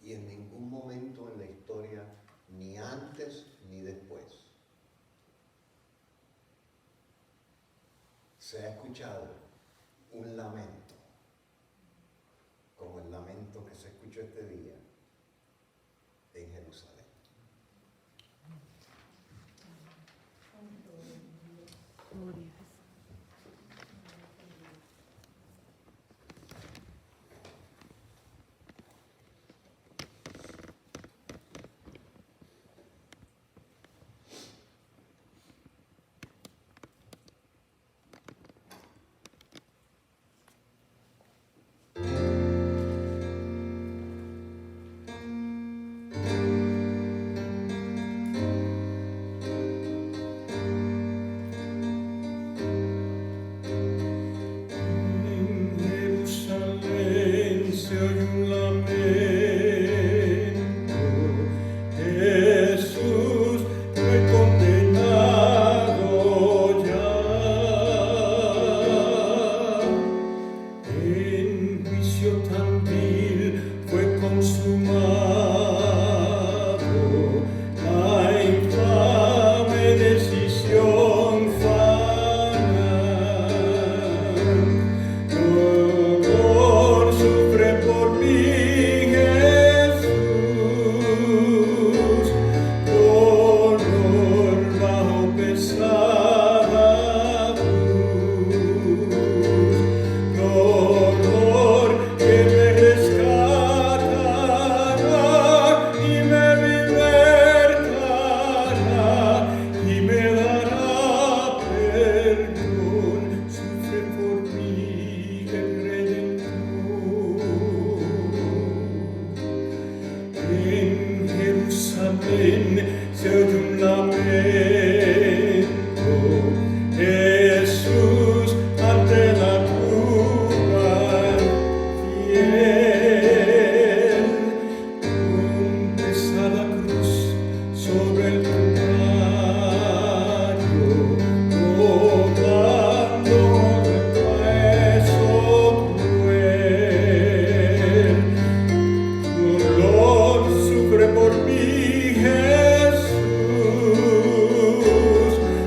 Speaker 2: Y en ningún momento en la historia, ni antes ni después, se ha escuchado un lamento como el lamento que se escuchó este día en Jerusalén.
Speaker 1: fin se oye un lamento. Jesús ante la tumba fiel, con pesada cruz sobre el calvario, tomando el peso cruel. Dolor sufre por mí Jesús,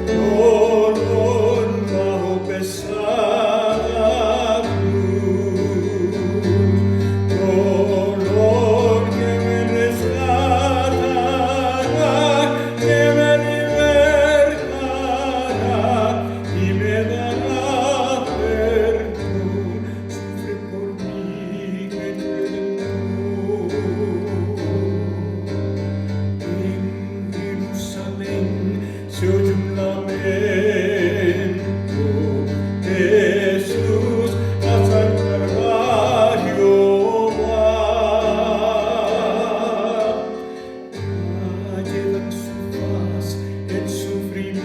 Speaker 1: dolor bajo pesada cruz, dolor que me rescatará, que me libertará y me dará perdón. Sufre por mí el Redentor. En Jerusalén se oye un lamento. Jesús hasta el Calvario va. Lleva en su faz el sufrimiento.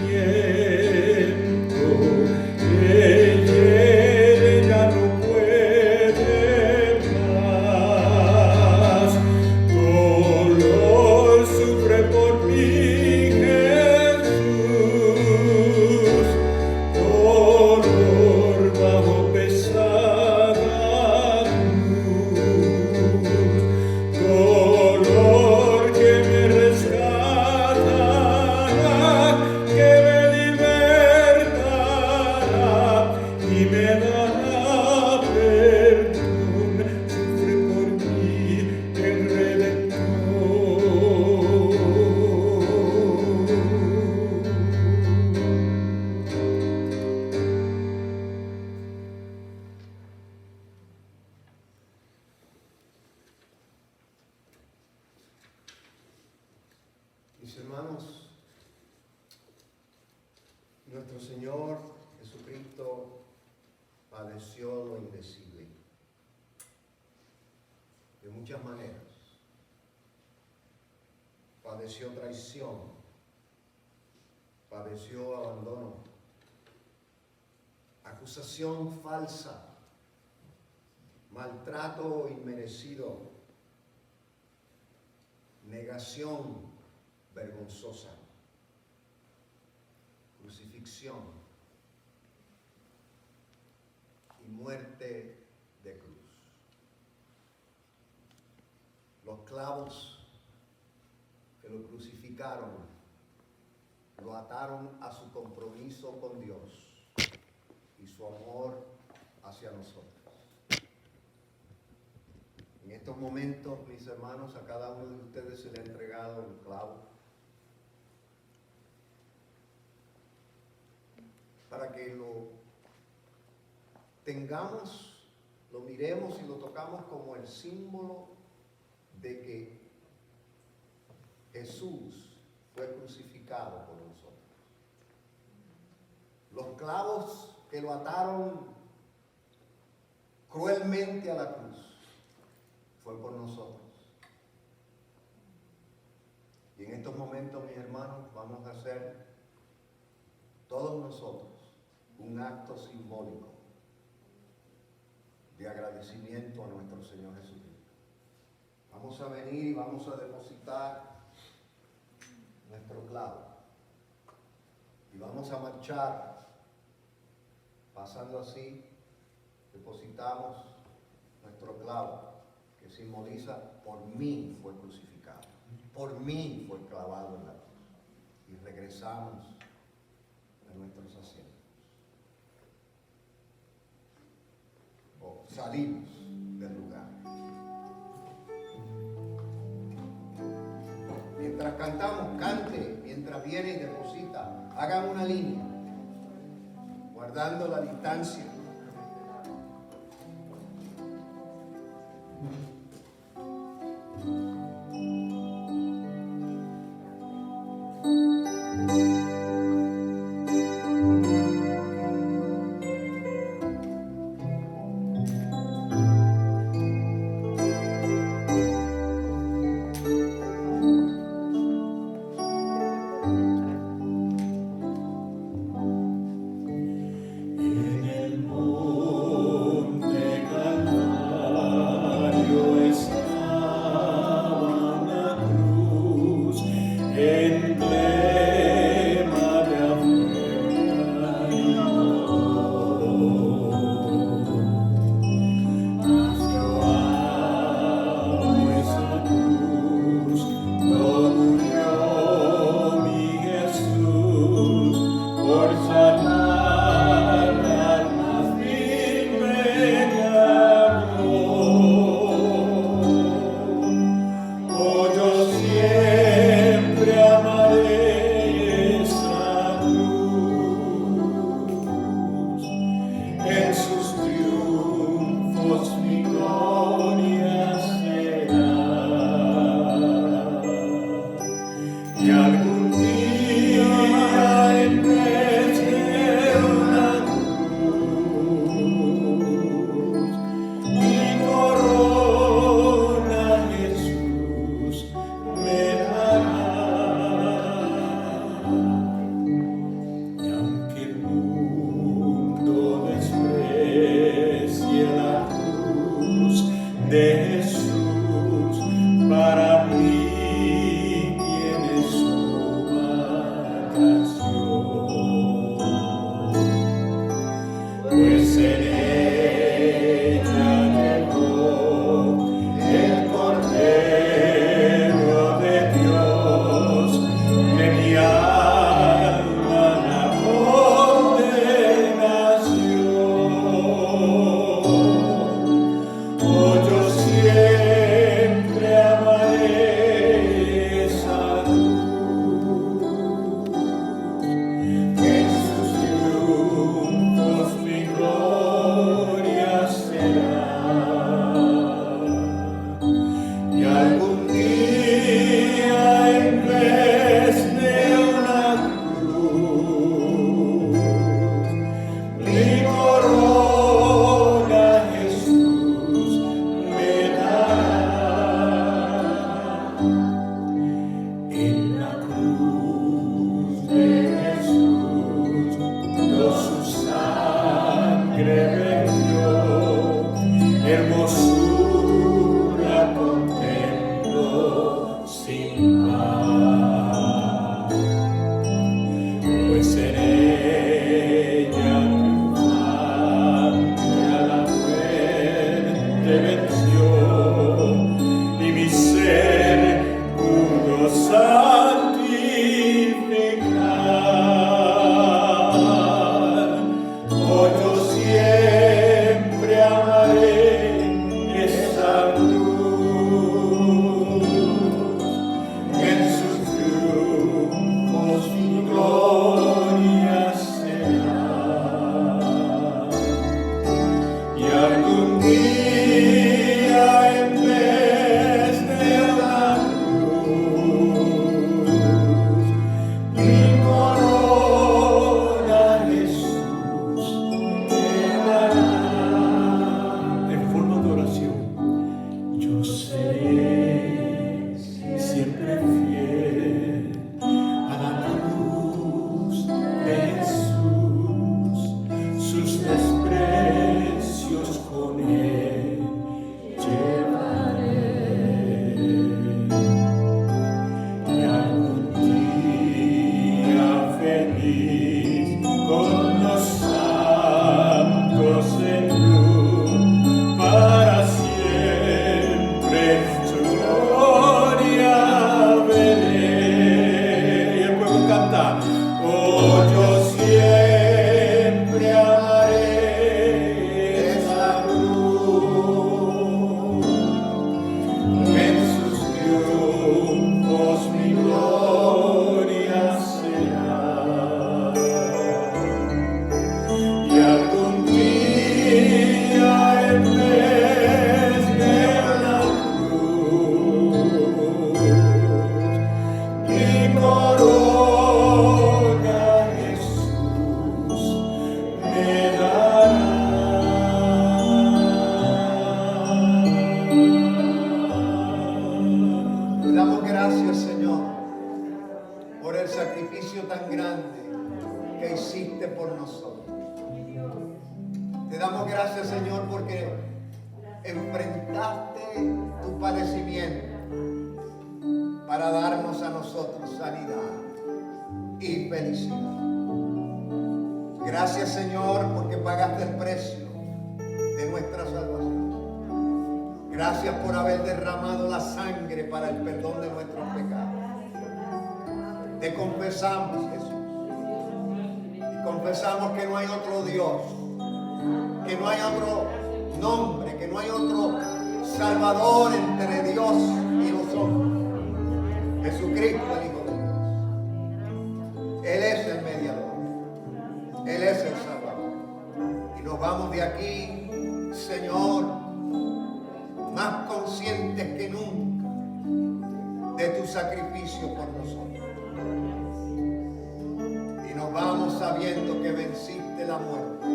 Speaker 1: Ella no puede más. Dolor sufre por mí Jesús, dolor bajo pesada cruz, dolor que me rescatará, que me libertará y me dará perdón. Sufre por mí el
Speaker 2: Mis hermanos, nuestro Señor Jesucristo padeció lo indecible de muchas maneras. Padeció traición, padeció abandono, acusación falsa, maltrato inmerecido, negación vergonzosa, crucifixión y muerte de cruz. Los clavos que lo crucificaron lo ataron a su compromiso con Dios y su amor hacia nosotros. En estos momentos, mis hermanos, a cada uno de ustedes se le ha entregado un clavo para que lo tengamos, lo miremos y lo tocamos como el símbolo de que Jesús fue crucificado por nosotros. Los clavos que lo ataron cruelmente a la cruz fue por nosotros. Y en estos momentos, mis hermanos, vamos a hacer todos nosotros un acto simbólico de agradecimiento a nuestro Señor Jesucristo. Vamos a venir y vamos a depositar nuestro clavo y vamos a marchar pasando así. Depositamos nuestro clavo que simboliza: por mí fue crucificado, por mí fue clavado en la cruz, y regresamos a nuestros asientos o salimos del lugar. Mientras cantamos, cante. Mientras viene y deposita, hagan una línea, guardando la distancia.
Speaker 1: emblema de afecto y mas yo amo esa cruz, no murió mi Jesús por sanar almas libre de amor. Oh, yo siempre amaré esa cruz, en sus triunfos mi gloria será. Y algún día en vez de una cruz, mi corona Jesús me dará. Y aunque el mundo desprecie la cruz de Jesús, para mí tiene su vacación. Pues en ella llegó el Cordero de Dios, de mi alma la condenación. Oh, yo siempre amaré esa cruz, en sus triunfos mi gloria será. Y algún día en vez de una cruz, mi corona Jesús me dará. En la cruz de Jesús, Dios su sangre vertió, hermosura contemplo sin par. Pues en ella triunfante a la muerte venció, y mi ser pudo santificar. Oh, yo siempre amaré esa cruz, en sus triunfos mi gloria será. Y algún día en vez de una cruz, mi corona Jesús me dará. En forma de oración, yo seré siempre fiel a la cruz de Jesús, sus desprecios con él llevaré. Y algún día feliz con los santos en luz, para siempre su gloria veré. Y el pueblo canta: oh, yo siempre amaré esa cruz, en sus triunfos mi gloria será. Y algún día en vez de una cruz, mi corona Jesús me dará.
Speaker 2: Te damos gracias, Señor, por el sacrificio tan grande que hiciste por nosotros. Te damos gracias, Señor, porque enfrentaste tu padecimiento para darnos a nosotros sanidad y felicidad. Gracias, Señor, porque pagaste el precio de nuestra salvación. Gracias por haber derramado la sangre para el perdón de nuestros pecados. Te confesamos, Jesús, y confesamos que no hay otro Dios, que no hay otro nombre, que no hay otro Salvador entre Dios y los hombres. Jesucristo, el Hijo de Dios. Él es el mediador. Él es el Salvador. Y nos vamos de aquí, Señor, más conscientes que nunca de tu sacrificio por nosotros. Y nos vamos sabiendo que venciste la muerte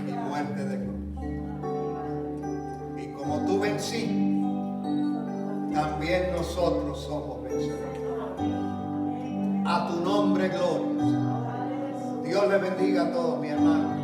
Speaker 2: y muerte de cruz. Y como tú venciste, también nosotros somos vencedores. A tu nombre, gloria. Dios le bendiga a todos, mi hermano.